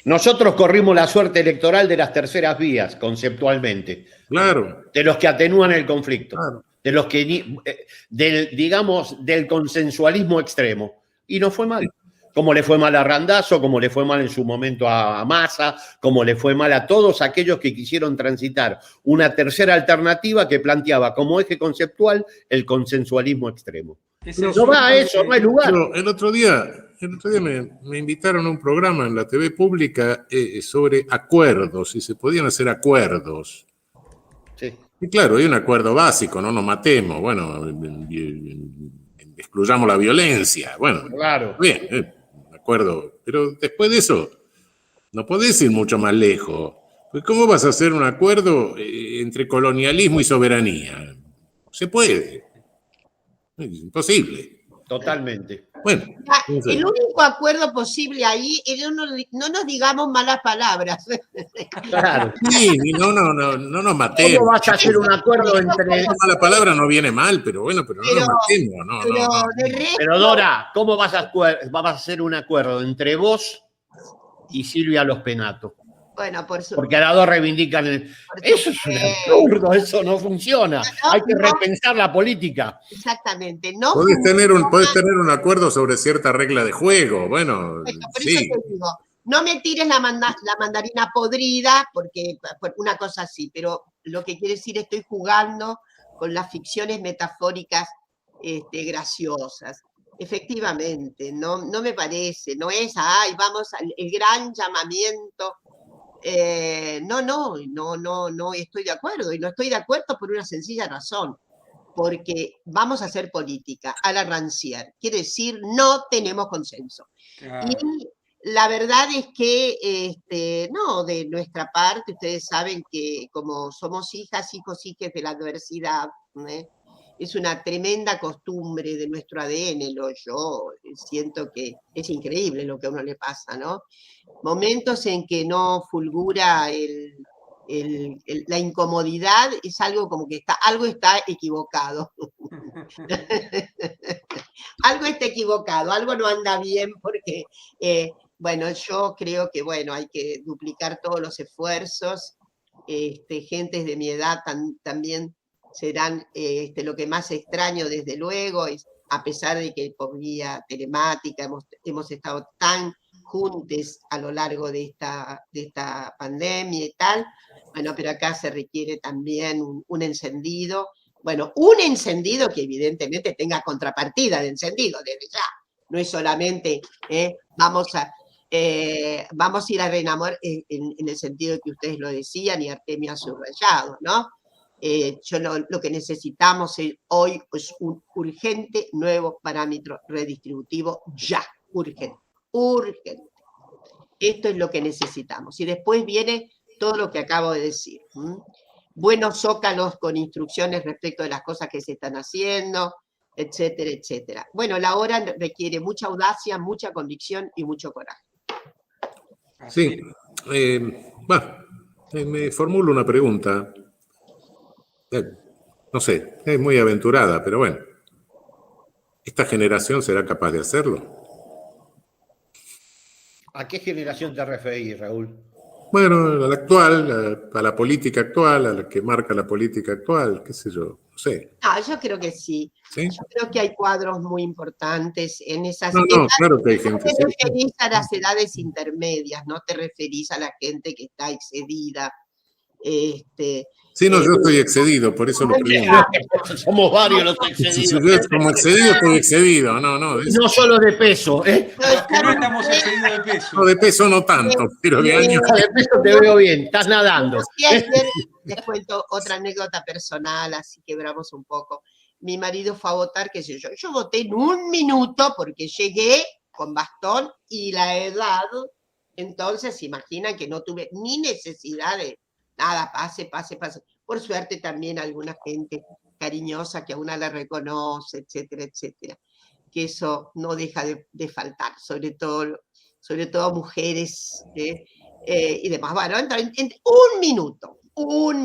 Nosotros corrimos la suerte electoral de las terceras vías, conceptualmente. Claro. De los que atenúan el conflicto. Claro. De los que, del consensualismo extremo. Y no fue mal. Como le fue mal a Randazzo, como le fue mal en su momento a Massa, como le fue mal a todos aquellos que quisieron transitar una tercera alternativa que planteaba como eje conceptual el consensualismo extremo. No va a eso, no hay lugar. Pero el otro día me invitaron a un programa en la TV pública sobre acuerdos, si se podían hacer acuerdos. Sí. Y claro, hay un acuerdo básico, no nos matemos, bueno, excluyamos la violencia, bueno, claro. Bien, acuerdo, pero después de eso, No podés ir mucho más lejos. Pues ¿cómo vas a hacer un acuerdo entre colonialismo y soberanía? Se puede. Es imposible. Totalmente. Bueno, no sé. El único acuerdo posible ahí es no nos digamos malas palabras. Claro. Sí, no nos matemos. ¿Cómo vas a hacer un acuerdo entre... Esa mala palabra no viene mal, pero bueno, pero no nos matemos. No. De resto, Pero Dora, ¿cómo vas a hacer un acuerdo entre vos y Silvia Los Penato? bueno, por supuesto. Porque a las dos reivindican Eso es un absurdo, eso no funciona. Hay que repensar la política. Exactamente. No Podés tener un acuerdo sobre cierta regla de juego. Bueno, por sí. eso te digo, no me tires la mandarina podrida, porque por una cosa así, pero lo que quiere decir, estoy jugando con las ficciones metafóricas graciosas. Efectivamente, no me parece, no es, vamos el gran llamamiento. No estoy de acuerdo, y no estoy de acuerdo por una sencilla razón, porque vamos a hacer política a la rancière, quiere decir, no tenemos consenso. Claro. Y la verdad es que, de nuestra parte, ustedes saben que como somos hijos de la adversidad, es una tremenda costumbre de nuestro ADN, yo siento que es increíble lo que a uno le pasa, ¿no? Momentos en que no fulgura la incomodidad, es algo como que algo está equivocado. Algo está equivocado, algo no anda bien porque, yo creo que, hay que duplicar todos los esfuerzos. Gentes de mi edad también serán lo que más extraño, desde luego, a pesar de que por vía telemática hemos estado tan juntos a lo largo de esta pandemia y tal. Bueno, pero acá se requiere también un encendido. Bueno, un encendido que evidentemente tenga contrapartida de encendido desde ya. No es solamente vamos a ir a reenamorar en el sentido que ustedes lo decían y Artemio ha subrayado, ¿no? Lo que necesitamos hoy es un urgente nuevo parámetro redistributivo ya, urgente. Esto es lo que necesitamos. Y después viene todo lo que acabo de decir. Buenos zócalos con instrucciones respecto de las cosas que se están haciendo, etcétera, etcétera. Bueno, la hora requiere mucha audacia, mucha convicción y mucho coraje. Sí. Me formulo una pregunta. No sé, es muy aventurada, pero bueno. ¿Esta generación será capaz de hacerlo? ¿A qué generación te referís, Raúl? Bueno, a la actual, a la política actual, a la que marca la política actual, qué sé yo, no sé. Yo creo que sí. ¿Sí? Yo creo que hay cuadros muy importantes en esas. No, claro que hay gente. No te referís a las edades intermedias, no te referís a la gente que está excedida. Sí, no, yo estoy excedido, por eso lo pregunto. Somos varios los excedidos. Si yo como excedido, estoy excedido. No. No solo de peso, Que no estamos excedidos de peso. No, de peso no tanto, pero de años. De peso te veo bien, estás nadando. Sí, ayer les cuento otra anécdota personal, así quebramos un poco. Mi marido fue a votar, qué sé yo. Yo voté en 1 minuto porque llegué con bastón y la edad. Entonces, imaginan que no tuve ni necesidad de nada, pase. Por suerte también alguna gente cariñosa que a una la reconoce, etcétera, etcétera. Que eso no deja de faltar, sobre todo mujeres y demás. Bueno, en 1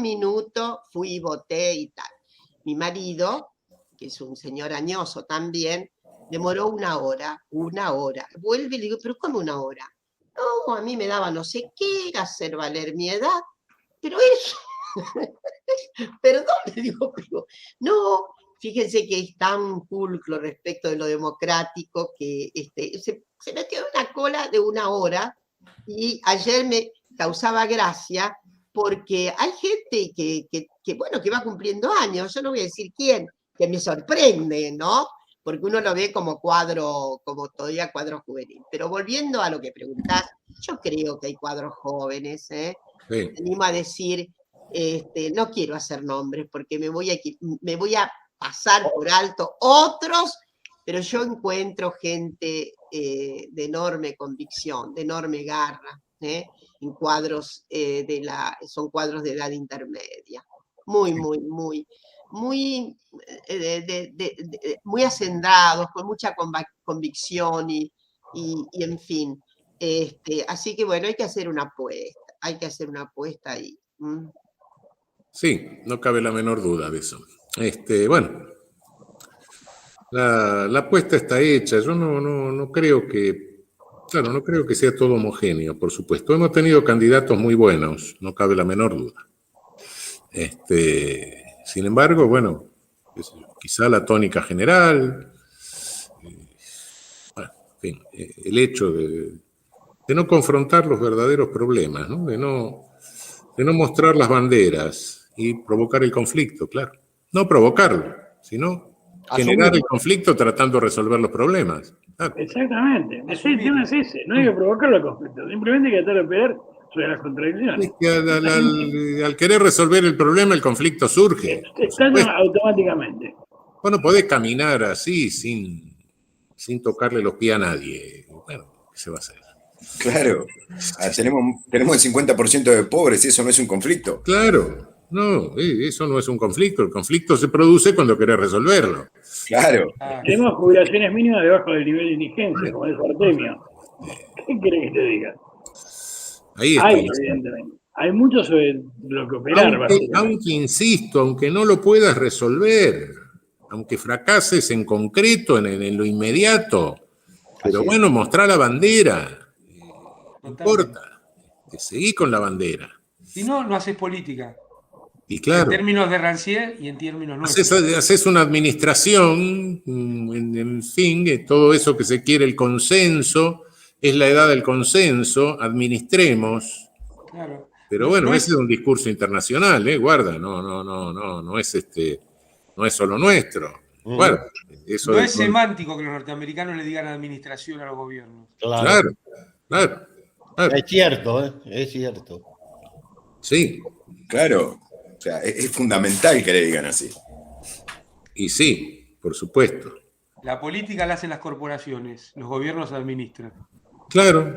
minuto fui y voté y tal. Mi marido, que es un señor añoso también, demoró 1 hora. Vuelve y le digo, ¿pero cómo 1 hora? No, a mí me daba no sé qué, hacer valer mi edad. Pero eso, perdón, le digo, pero no, fíjense que es tan pulcro respecto de lo democrático que se metió en una cola de 1 hora y ayer me causaba gracia porque hay gente que va cumpliendo años, yo no voy a decir quién, que me sorprende, ¿no? Porque uno lo ve como todavía cuadro juvenil. Pero volviendo a lo que preguntás, yo creo que hay cuadros jóvenes, Sí. Me animo a decir, no quiero hacer nombres porque me voy a pasar por alto otros, pero yo encuentro gente de enorme convicción, de enorme garra, en cuadros son cuadros de edad intermedia. Muy, muy, muy, muy, muy hacendados, con mucha convicción y en fin. Así que bueno, hay que hacer una apuesta ahí. Sí, no cabe la menor duda de eso. Bueno, la apuesta está hecha. Yo no creo que, claro, no creo que sea todo homogéneo, por supuesto. Hemos tenido candidatos muy buenos, no cabe la menor duda. Sin embargo, bueno, quizá la tónica general, bueno, en fin, el hecho de no confrontar los verdaderos problemas, ¿no? De no mostrar las banderas y provocar el conflicto, claro. No provocarlo, sino generar el conflicto tratando de resolver los problemas. Claro. Exactamente. El tema es ese. No hay que provocar el conflicto. Simplemente hay que tratar de pelear sobre las contradicciones. Al querer resolver el problema, el conflicto surge. Estalla automáticamente. Vos no podés caminar así sin tocarle los pies a nadie. Bueno, ¿qué se va a hacer? Claro. Tenemos el 50% de pobres, eso no es un conflicto. Claro. No, eso no es un conflicto. El conflicto se produce cuando querés resolverlo. Claro. Tenemos jubilaciones mínimas debajo del nivel de indigencia, como dijo Artemio. ¿Qué querés que te diga? Ahí está. Evidentemente. Hay mucho sobre lo que operar. Aunque insisto, aunque no lo puedas resolver, aunque fracases en concreto, en lo inmediato, pero bueno, mostrá la bandera. No importa. Seguí con la bandera. Si no, no haces política. Y claro. En términos de Rancière y en términos nuestros. Haces una administración, en fin, todo eso que se quiere, el consenso, es la edad del consenso, administremos. Claro. Pero bueno, ese es un discurso internacional, guarda, no es solo nuestro. Guarda, eso no es semántico que los norteamericanos le digan administración a los gobiernos. Claro. Es cierto, es cierto. Sí. Claro. O sea, es fundamental que le digan así. Y sí, por supuesto. La política la hacen las corporaciones, los gobiernos administran. Claro.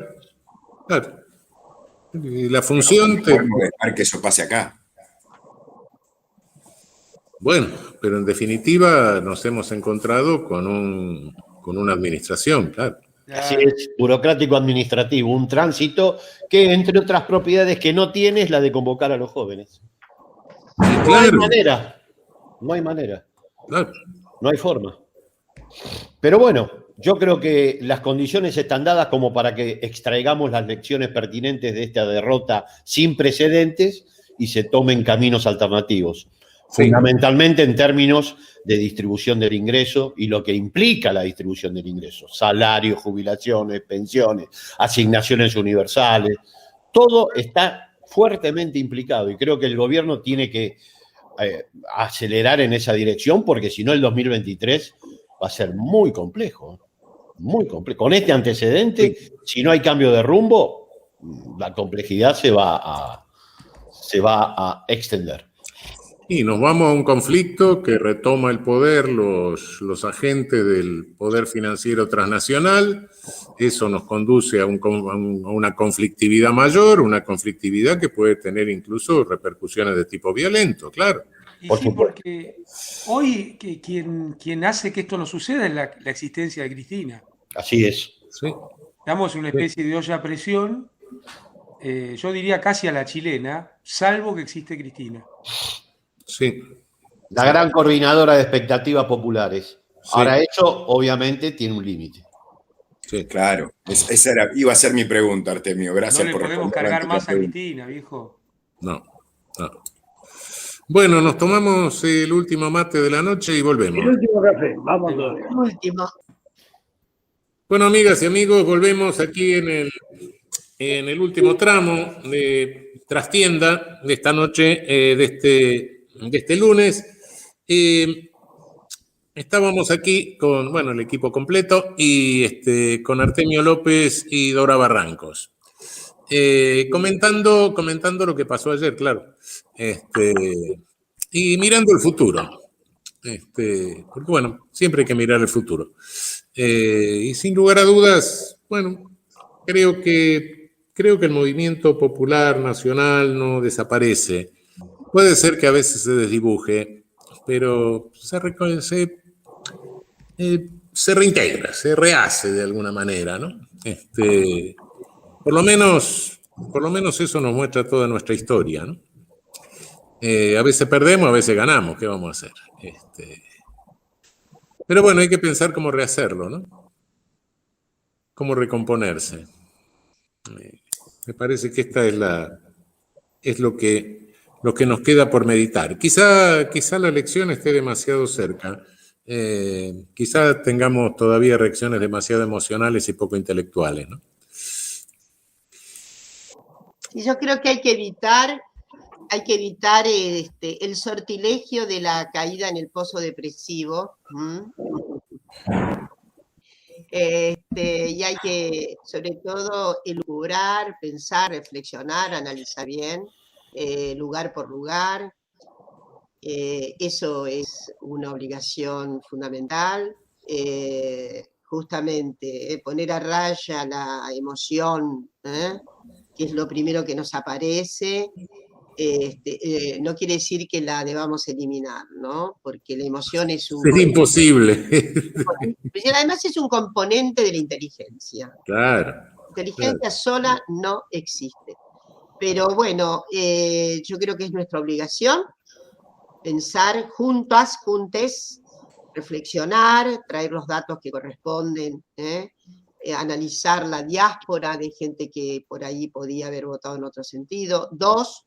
Y la función... No podemos dejar que eso pase acá. Bueno, pero en definitiva nos hemos encontrado con una administración, claro. Así es, burocrático administrativo, un tránsito que, entre otras propiedades que no tiene, es la de convocar a los jóvenes. Claro. No hay manera. Claro. No hay forma. Pero bueno, yo creo que las condiciones están dadas como para que extraigamos las lecciones pertinentes de esta derrota sin precedentes y se tomen caminos alternativos. Sí. Fundamentalmente en términos de distribución del ingreso y lo que implica la distribución del ingreso. Salarios, jubilaciones, pensiones, asignaciones universales. Todo está fuertemente implicado y creo que el gobierno tiene que acelerar en esa dirección porque si no el 2023 va a ser muy complejo. Muy complejo. Con este antecedente, si no hay cambio de rumbo, la complejidad se va a extender. Y nos vamos a un conflicto que retoma el poder los agentes del poder financiero transnacional. Eso nos conduce a una conflictividad mayor, una conflictividad que puede tener incluso repercusiones de tipo violento, claro. Y sí, porque hoy quien hace que esto no suceda es la existencia de Cristina. Así es. Sí. Estamos en una especie de olla a presión, yo diría casi a la chilena, salvo que existe Cristina. Sí. La gran coordinadora de expectativas populares. Sí. Ahora, eso obviamente tiene un límite. Sí, claro. Esa iba a ser mi pregunta, Artemio. Gracias por responder. No le podemos cargar más a Cristina, viejo. No. Bueno, nos tomamos el último mate de la noche y volvemos. El último café, vamos todos. El último. Bueno, amigas y amigos, volvemos aquí en el último tramo de Trastienda de esta noche, de este lunes. Estábamos aquí con, el equipo completo y con Artemio López y Dora Barrancos. Comentando lo que pasó ayer, claro. Y mirando el futuro. Porque, siempre hay que mirar el futuro. Y sin lugar a dudas, creo que creo que el movimiento popular nacional no desaparece. Puede ser que a veces se desdibuje, pero se reintegra, se rehace de alguna manera, ¿no? Por lo menos eso nos muestra toda nuestra historia, ¿no? A veces perdemos, a veces ganamos, ¿qué vamos a hacer? Pero bueno, hay que pensar cómo rehacerlo, ¿no? Cómo recomponerse. Me parece que esta es lo que nos queda por meditar. Quizá la elección esté demasiado cerca. Quizá tengamos todavía reacciones demasiado emocionales y poco intelectuales, ¿no? Y yo creo que hay que evitar el sortilegio de la caída en el pozo depresivo. Y hay que, sobre todo, elucubrar, pensar, reflexionar, analizar bien, lugar por lugar. Eso es una obligación fundamental. Justamente, poner a raya la emoción, que es lo primero que nos aparece. No quiere decir que la debamos eliminar, ¿no? Porque la emoción es imposible. Además es un componente de la inteligencia. Claro. La inteligencia sola no existe. Pero bueno, yo creo que es nuestra obligación pensar juntes, reflexionar, traer los datos que corresponden, analizar la diáspora de gente que por ahí podía haber votado en otro sentido. 2,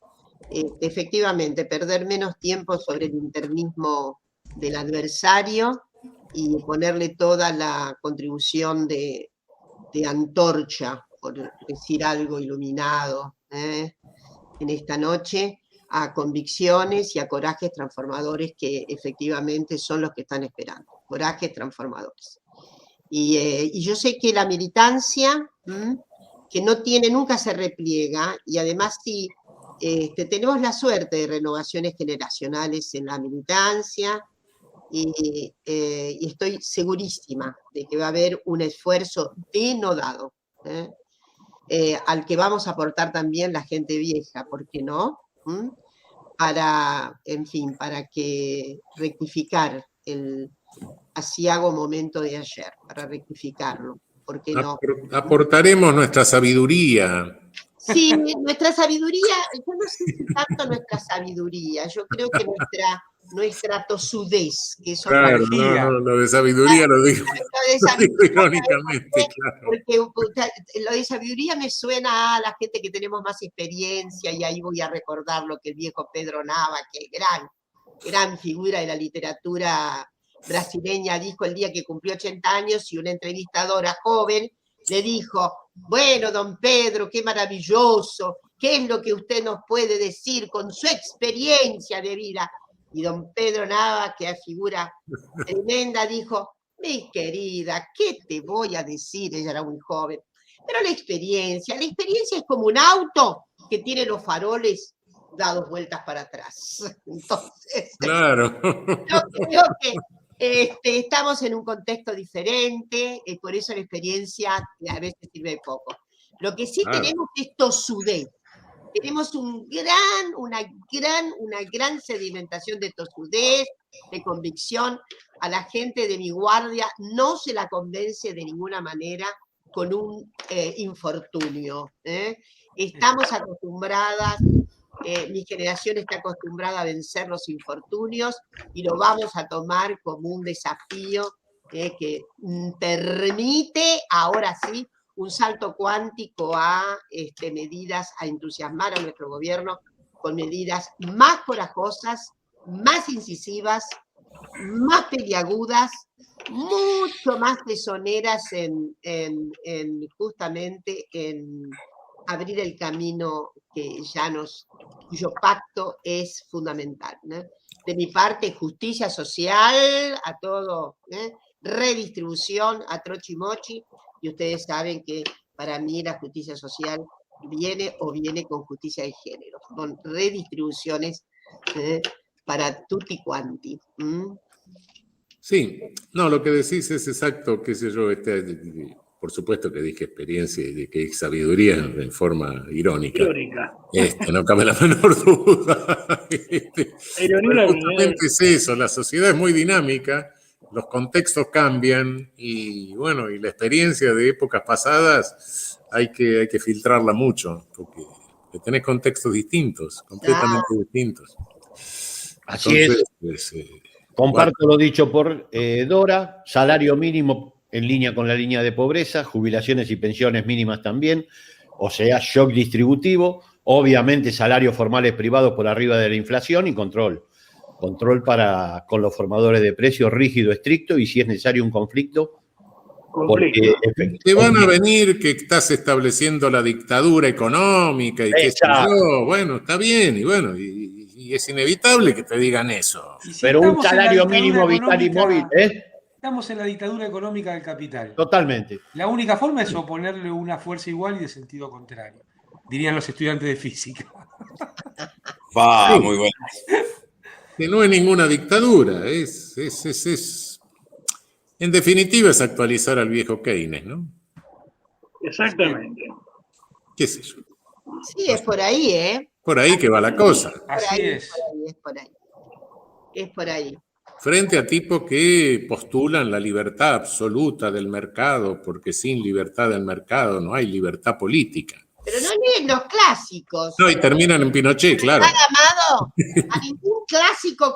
efectivamente, perder menos tiempo sobre el internismo del adversario y ponerle toda la contribución de antorcha, por decir algo iluminado, en esta noche, a convicciones y a corajes transformadores que efectivamente son los que están esperando, corajes transformadores. Y yo sé que la militancia, que no tiene, nunca se repliega, y además sí, tenemos la suerte de renovaciones generacionales en la militancia, y estoy segurísima de que va a haber un esfuerzo denodado, al que vamos a aportar también la gente vieja, ¿por qué no? Para que rectificar el aciago momento de ayer, para rectificarlo, ¿por qué no? Aportaremos nuestra sabiduría. Sí, nuestra sabiduría, yo no sé si tanto nuestra sabiduría, yo creo que nuestra tosudez, que eso claro, no, lo de sabiduría lo digo irónicamente, claro. Porque lo de sabiduría me suena a la gente que tenemos más experiencia, y ahí voy a recordar lo que el viejo Pedro Nava, que gran figura de la literatura brasileña, dijo el día que cumplió 80 años, y una entrevistadora joven le dijo: bueno, don Pedro, qué maravilloso, ¿qué es lo que usted nos puede decir con su experiencia de vida? Y don Pedro Nava, que es figura tremenda, dijo: mi querida, ¿qué te voy a decir? Ella era muy joven. Pero la experiencia es como un auto que tiene los faroles dados vueltas para atrás. Entonces, claro. Yo creo que estamos en un contexto diferente, por eso la experiencia a veces sirve de poco. Lo que sí tenemos es tosudez. Tenemos una gran sedimentación de tosudez, de convicción. A la gente de mi guardia no se la convence de ninguna manera con un infortunio. Estamos acostumbradas, mi generación está acostumbrada a vencer los infortunios, y lo vamos a tomar como un desafío que permite, ahora sí, un salto cuántico a medidas, a entusiasmar a nuestro gobierno con medidas más corajosas, más incisivas, más peliagudas, mucho más tesoneras justamente en abrir el camino cuyo pacto es fundamental, ¿no? De mi parte, justicia social a todo, redistribución a trochimochi, y ustedes saben que para mí la justicia social viene con justicia de género, con redistribuciones para tutti quanti. Sí, no, lo que decís es exacto, qué sé yo, por supuesto que dije experiencia y de que sabiduría en forma irónica. No cabe la menor duda. Justamente es eso, la sociedad es muy dinámica, los contextos cambian y bueno, y la experiencia de épocas pasadas hay que filtrarla mucho, porque tenés contextos distintos, completamente distintos. Así es. Comparto lo dicho por Dora, salario mínimo en línea con la línea de pobreza, jubilaciones y pensiones mínimas también, o sea, shock distributivo, obviamente salarios formales privados por arriba de la inflación y control con los formadores de precios rígido, estricto y si es necesario un conflicto. Porque, te van a venir que estás estableciendo la dictadura económica y qué sé yo, bueno, está bien, y bueno, y es inevitable que te digan eso. Si pero un salario mínimo vital y móvil, Estamos en la dictadura económica del capital. Totalmente. La única forma es oponerle una fuerza igual y de sentido contrario, dirían los estudiantes de física. Sí. Muy bueno. Que no es ninguna dictadura, en definitiva es actualizar al viejo Keynes, ¿no? Exactamente. ¿Qué es eso? Sí, es por ahí, ¿eh? Por ahí que va la cosa. Así es. Es por ahí. Frente a tipos que postulan la libertad absoluta del mercado, porque sin libertad del mercado no hay libertad política. Pero no leen los clásicos. No, y terminan en Pinochet, claro. Amado, a ningún clásico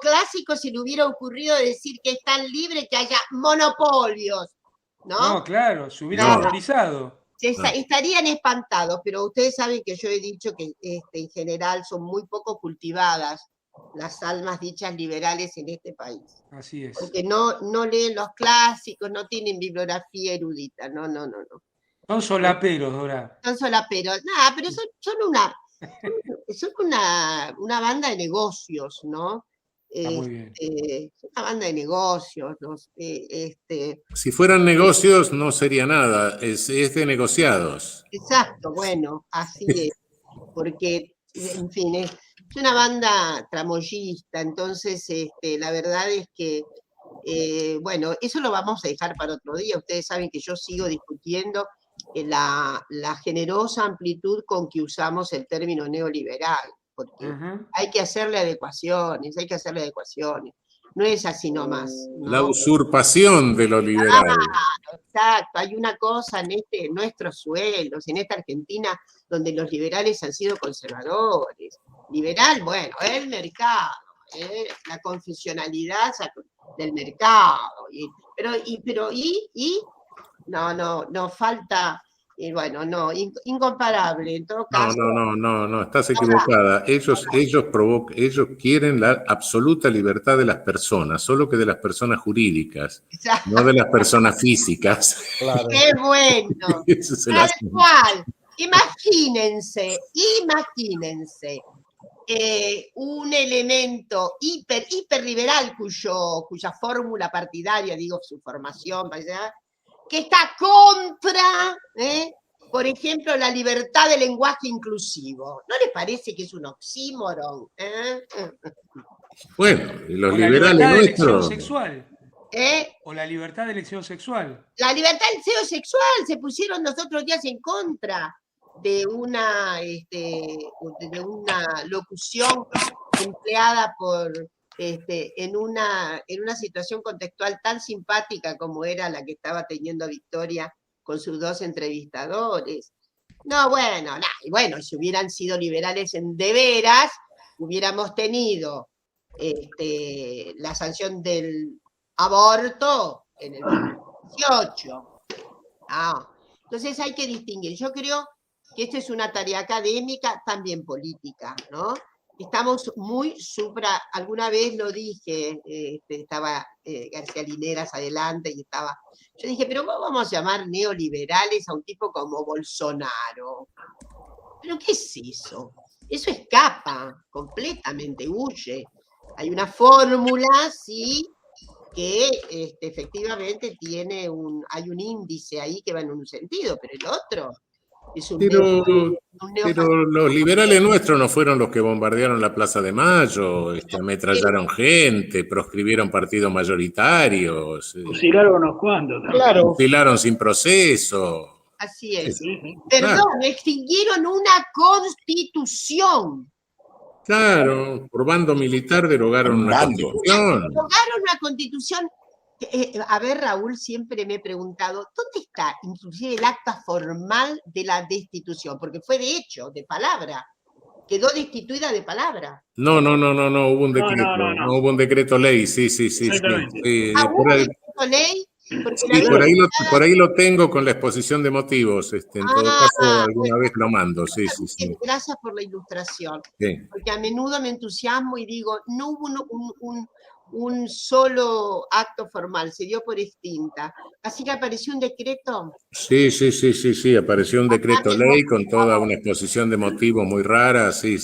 se le hubiera ocurrido decir que es tan libre que haya monopolios, ¿no? No, claro, se hubiera horrorizado. Estarían espantados, pero ustedes saben que yo he dicho que en general son muy poco cultivadas las almas dichas liberales en este país. Así es. Porque no leen los clásicos, no tienen bibliografía erudita, no. Son solaperos, Dora. Son solaperos, nada, pero son una banda de negocios, ¿no? Muy bien. Una banda de negocios, ¿no? Si fueran negocios no sería nada, es de negociados. Exacto, bueno, así es, porque, en fin, es una banda tramoyista, entonces la verdad es que, bueno, eso lo vamos a dejar para otro día. Ustedes saben que yo sigo discutiendo la generosa amplitud con que usamos el término neoliberal, porque hay que hacerle adecuaciones. No es así nomás, ¿no? La usurpación de lo liberal. Exacto, hay una cosa en nuestros suelos, en esta Argentina, donde los liberales han sido conservadores. Liberal, bueno, el mercado, la confesionalidad del mercado, no, falta, bueno, no, incomparable, en todo caso. No, estás equivocada. Ellos quieren la absoluta libertad de las personas, solo que de las personas jurídicas, no de las personas físicas. Claro. ¡Qué bueno! Tal cual. Imagínense, un elemento hiperliberal cuya fórmula partidaria, digo, su formación, que está contra, por ejemplo, la libertad de lenguaje inclusivo. ¿No les parece que es un oxímoron? Bueno, y los o liberales la libertad de nuestros. elección sexual. O la libertad de elección sexual. La libertad de elección sexual se pusieron los otros días en contra de una locución empleada en una situación contextual tan simpática como era la que estaba teniendo Victoria con sus dos entrevistadores. No, bueno, si hubieran sido liberales en de veras, hubiéramos tenido la sanción del aborto en el 2018. Entonces hay que distinguir. Yo creo que esto es una tarea académica, también política, ¿no? Estamos muy alguna vez lo dije, estaba García Lineras adelante y yo dije, pero ¿cómo vamos a llamar neoliberales a un tipo como Bolsonaro? ¿Pero qué es eso? Eso escapa completamente, huye. Hay una fórmula, sí, que efectivamente hay un índice ahí que va en un sentido, pero el otro Es un Pero, neofascismo. pero los liberales nuestros no fueron los que bombardearon la Plaza de Mayo, ametrallaron gente, proscribieron partidos mayoritarios, Fusilaron unos cuantos también. Claro. fusilaron sin proceso. Así es. Sí, sí. Perdón, extinguieron una constitución. Claro, por bando militar derogaron una Bando. constitución. Derogaron una constitución. A ver, Raúl, siempre me he preguntado, ¿dónde está inclusive el acta formal de la destitución? Porque fue de hecho, de palabra. Quedó destituida de palabra. No, hubo un decreto, No. hubo un decreto ley, sí. Exactamente. ¿Hubo Por ahí, decreto ley? Porque sí, la por ahí denunciada- por ahí lo tengo con la exposición de motivos, en todo Ah, caso alguna bueno. vez lo mando, sí. Gracias por la ilustración. Sí. Porque a menudo me entusiasmo y digo, no hubo un solo acto formal, se dio por extinta. Así que apareció un decreto. Sí, apareció un decreto ley con toda una exposición de motivos muy rara, sí.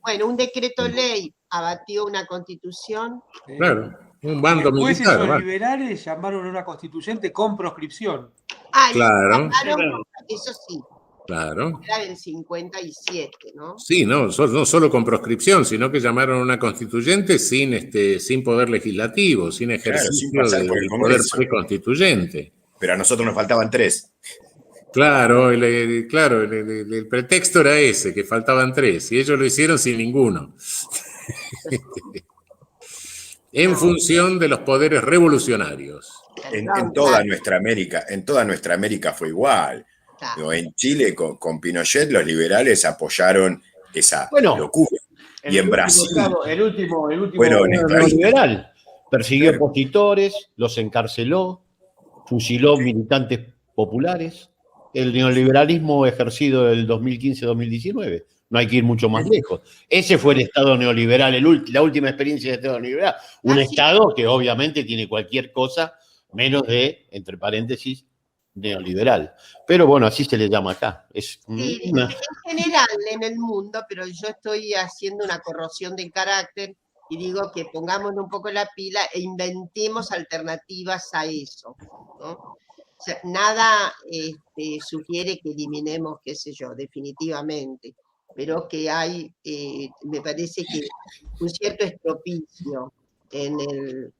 Bueno, un decreto ley abatió una constitución. Claro, un bando Después militar, esos va. liberales llamaron a una constituyente con proscripción. Ah, Claro. llamaron, eso sí, Claro. era del 57, ¿no? Sí, no solo con proscripción, sino que llamaron a una constituyente sin poder legislativo, sin ejercicio sin pasar por el del poder Congreso. preconstituyente. Pero a nosotros nos faltaban 3. Claro, el pretexto era ese, que faltaban 3, y ellos lo hicieron sin ninguno. En función de los poderes revolucionarios. En toda nuestra América fue igual. Claro. En Chile, con Pinochet, los liberales apoyaron esa Bueno, locura. Y en Brasil, El último Bueno, gobierno estadista. neoliberal persiguió Claro. opositores, los encarceló, fusiló militantes populares. El neoliberalismo ejercido del 2015-2019. No hay que ir mucho más lejos. Ese fue el Estado neoliberal, la última experiencia de Estado neoliberal. Un Así- Estado que obviamente tiene cualquier cosa menos de, entre paréntesis, neoliberal. Pero bueno, así se le llama acá. Es Sí, una- en general en el mundo, pero yo estoy haciendo una corrosión del carácter y digo que pongámonos un poco la pila e inventemos alternativas a eso, ¿no? O sea, nada sugiere que eliminemos, qué sé yo, definitivamente, pero que hay, me parece que un cierto estropicio en el...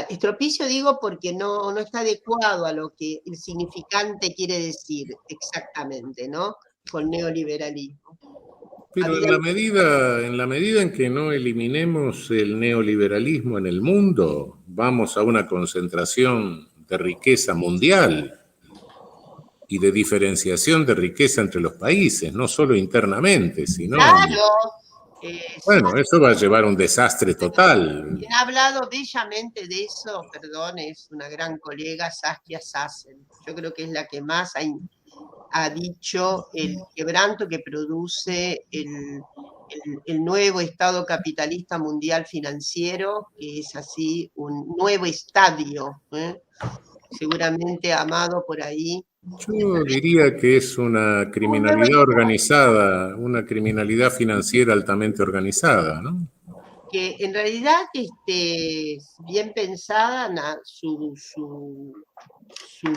estropicio digo porque no está adecuado a lo que el significante quiere decir exactamente, ¿no? Con neoliberalismo. Pero en la medida en que no eliminemos el neoliberalismo en el mundo, vamos a una concentración de riqueza mundial y de diferenciación de riqueza entre los países, no solo internamente, sino... Claro. Bueno, eso va a llevar a un desastre total. Quien ha hablado bellamente de eso, perdón, es una gran colega, Saskia Sassen. Yo creo que es la que más ha dicho el quebranto que produce el nuevo Estado capitalista mundial financiero, que es así un nuevo estadio, seguramente amado por ahí. Yo diría que es una criminalidad organizada, una criminalidad financiera altamente organizada, ¿no? Que en realidad, bien pensada, su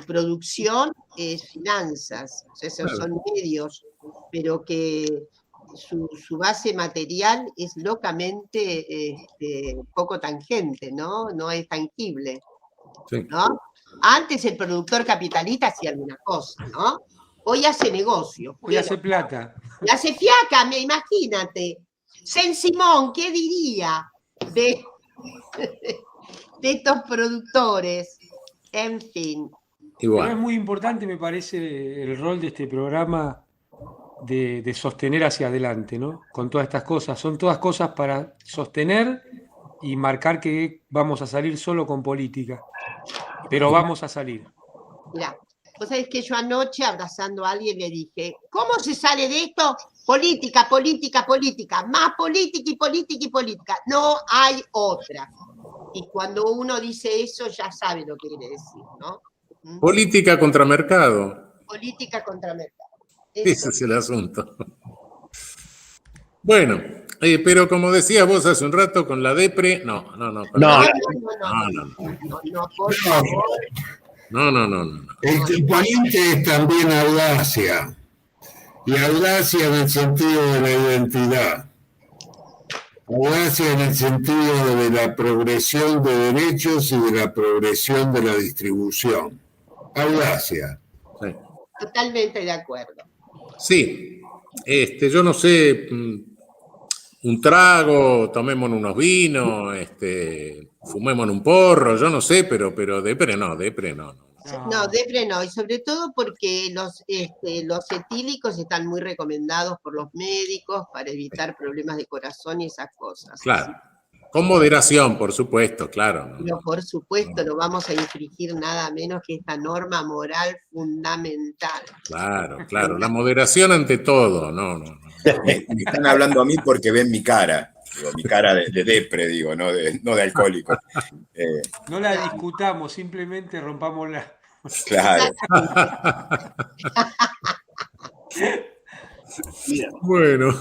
producción es finanzas, o sea, esos son medios, pero que su base material es locamente poco tangente, ¿no? No es tangible, Sí. ¿no? Antes el productor capitalista hacía alguna cosa, ¿no? Hoy hace negocio. Hoy hace plata. Y hace fiaca, imagínate. Saint-Simon, ¿qué diría de estos productores? En fin. Igual. Pero es muy importante, me parece, el rol de este programa de sostener hacia adelante, ¿no? Con todas estas cosas. Son todas cosas para sostener y marcar que vamos a salir solo con política. Pero vamos a salir. Mirá, vos sabés que yo anoche, abrazando a alguien, le dije, ¿cómo se sale de esto? Política, política, política. Más política y política y política. No hay otra. Y cuando uno dice eso, ya sabe lo que quiere decir, ¿no? Política contra mercado. Política contra mercado. Ese es el asunto. Bueno, pero como decía vos hace un rato, con la depre, no, No, por favor. No, no, no, no. El componente es también audacia, y audacia en el sentido de la identidad, audacia en el sentido de la progresión de derechos y de la progresión de la distribución. Audacia. Sí. Totalmente de acuerdo. Sí, yo no sé, un trago, tomémonos unos vinos, fumémonos un porro, yo no sé, pero depre no. No, depre no, y sobre todo porque los etílicos están muy recomendados por los médicos para evitar problemas de corazón y esas cosas. Claro, con moderación, por supuesto, claro. ¿No? Pero por supuesto no vamos a infringir nada menos que esta norma moral fundamental. Claro, la moderación ante todo, no. Me están hablando a mí porque ven mi cara. Digo, mi cara de depre, digo, no de alcohólico. No la discutamos, simplemente rompámosla. Claro. Bueno.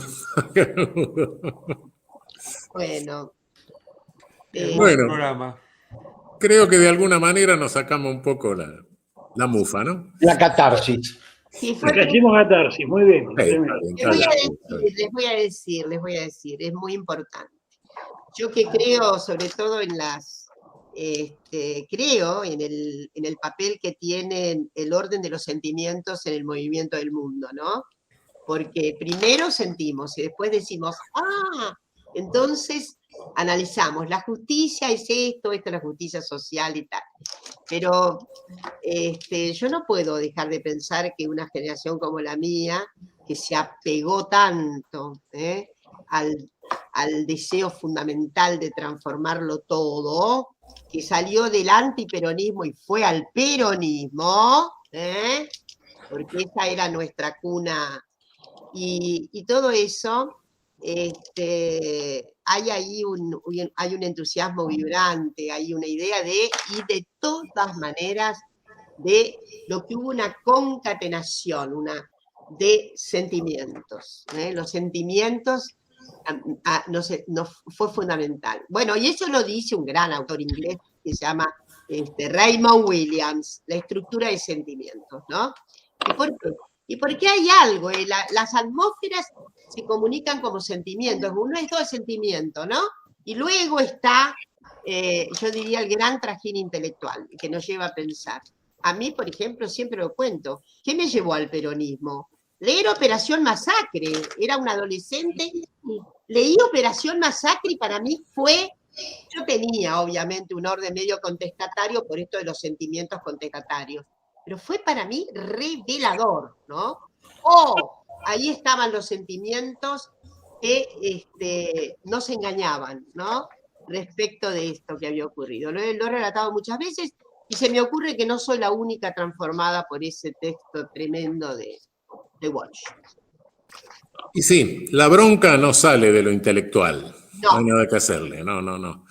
Bueno. Bueno, programa. Creo que de alguna manera nos sacamos un poco la mufa, ¿no? La catarsis. Sí, fue Hicimos catarsis, muy bien. les voy a decir, es muy importante. Yo que creo sobre todo en creo en el papel que tiene el orden de los sentimientos en el movimiento del mundo, ¿no? Porque primero sentimos y después decimos, entonces analizamos, la justicia es esto es la justicia social y tal. Pero yo no puedo dejar de pensar que una generación como la mía, que se apegó tanto al deseo fundamental de transformarlo todo, que salió del antiperonismo y fue al peronismo, porque esa era nuestra cuna, y todo eso, hay ahí hay un entusiasmo vibrante, hay una idea y de todas maneras, de lo que hubo una concatenación, de sentimientos. Los sentimientos no fue fundamental. Bueno, y eso lo dice un gran autor inglés que se llama Raymond Williams, La estructura de sentimientos, ¿no? ¿Y por qué? Y porque hay algo, las atmósferas se comunican como sentimientos, uno es todo el sentimiento, ¿no? Y luego está, yo diría, el gran trajín intelectual, que nos lleva a pensar. A mí, por ejemplo, siempre lo cuento, ¿qué me llevó al peronismo? Leer Operación Masacre, era un adolescente, leí Operación Masacre y para mí yo tenía obviamente un orden medio contestatario por esto de los sentimientos contestatarios, pero fue para mí revelador, ¿no? Ahí estaban los sentimientos que no se engañaban, ¿no? Respecto de esto que había ocurrido. Lo he relatado muchas veces y se me ocurre que no soy la única transformada por ese texto tremendo de Walsh. Y sí, la bronca no sale de lo intelectual. No hay nada que hacerle, no.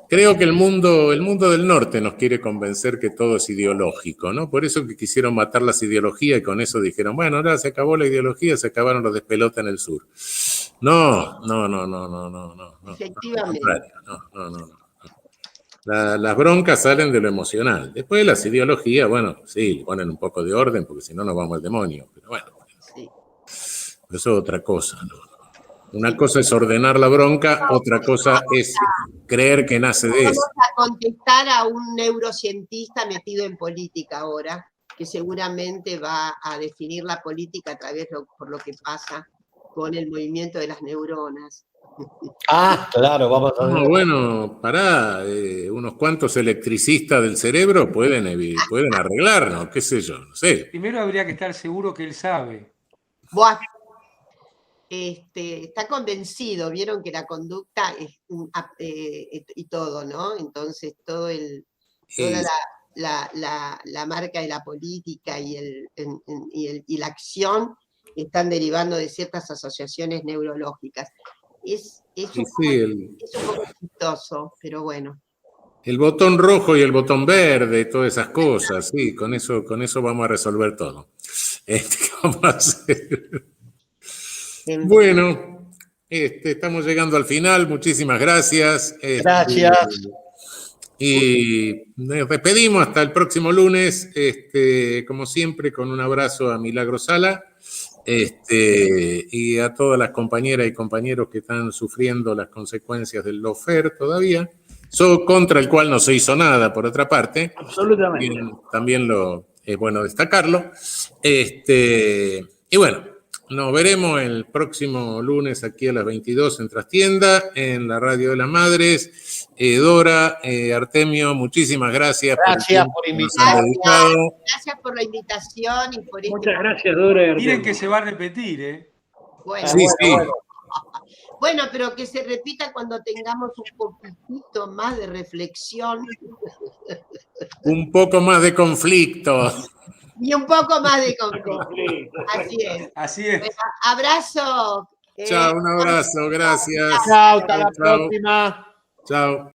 Creo que el mundo del norte nos quiere convencer que todo es ideológico, ¿no? Por eso que quisieron matar las ideologías y con eso dijeron, bueno, ahora se acabó la ideología, se acabaron los despelotes en el sur. No. Efectivamente. No. Las broncas salen de lo emocional. Después las ideologías, bueno, sí, le ponen un poco de orden porque si no nos vamos al demonio. Pero bueno, sí. Eso es otra cosa, ¿no? Una cosa es ordenar la bronca, otra cosa es creer que nace de eso. Vamos a contestar a un neurocientista metido en política ahora, que seguramente va a definir la política a través por lo que pasa con el movimiento de las neuronas. Claro, vamos a ver. No, bueno, pará, unos cuantos electricistas del cerebro pueden arreglarnos, qué sé yo, no sé. Primero habría que estar seguro que él sabe. Buah. Está convencido, vieron que la conducta es y todo, ¿no? Entonces toda la marca de la política y la acción están derivando de ciertas asociaciones neurológicas. Es un poco chistoso, pero bueno. El botón rojo y el botón verde, todas esas cosas, sí, con eso vamos a resolver todo. ¿Qué vamos a hacer? Bueno, estamos llegando al final, muchísimas gracias. Gracias. Y nos despedimos hasta el próximo lunes, como siempre, con un abrazo a Milagro Sala, y a todas las compañeras y compañeros que están sufriendo las consecuencias del lawfare todavía, contra el cual no se hizo nada, por otra parte. Absolutamente. También es bueno destacarlo. Y bueno, nos veremos el próximo lunes aquí a las 22 en Trastienda, en la Radio de las Madres. Dora, Artemio, muchísimas gracias. Gracias por invitarme. Gracias por la invitación y por Muchas gracias, Dora. Miren que se va a repetir, ¿eh? Bueno, sí, sí. Bueno, pero que se repita cuando tengamos un poquitito más de reflexión. Un poco más de conflicto. Y un poco más de conflicto. Así es. Así es. Bueno, abrazo. Chao, un abrazo, gracias. Chao, hasta la próxima. Chao.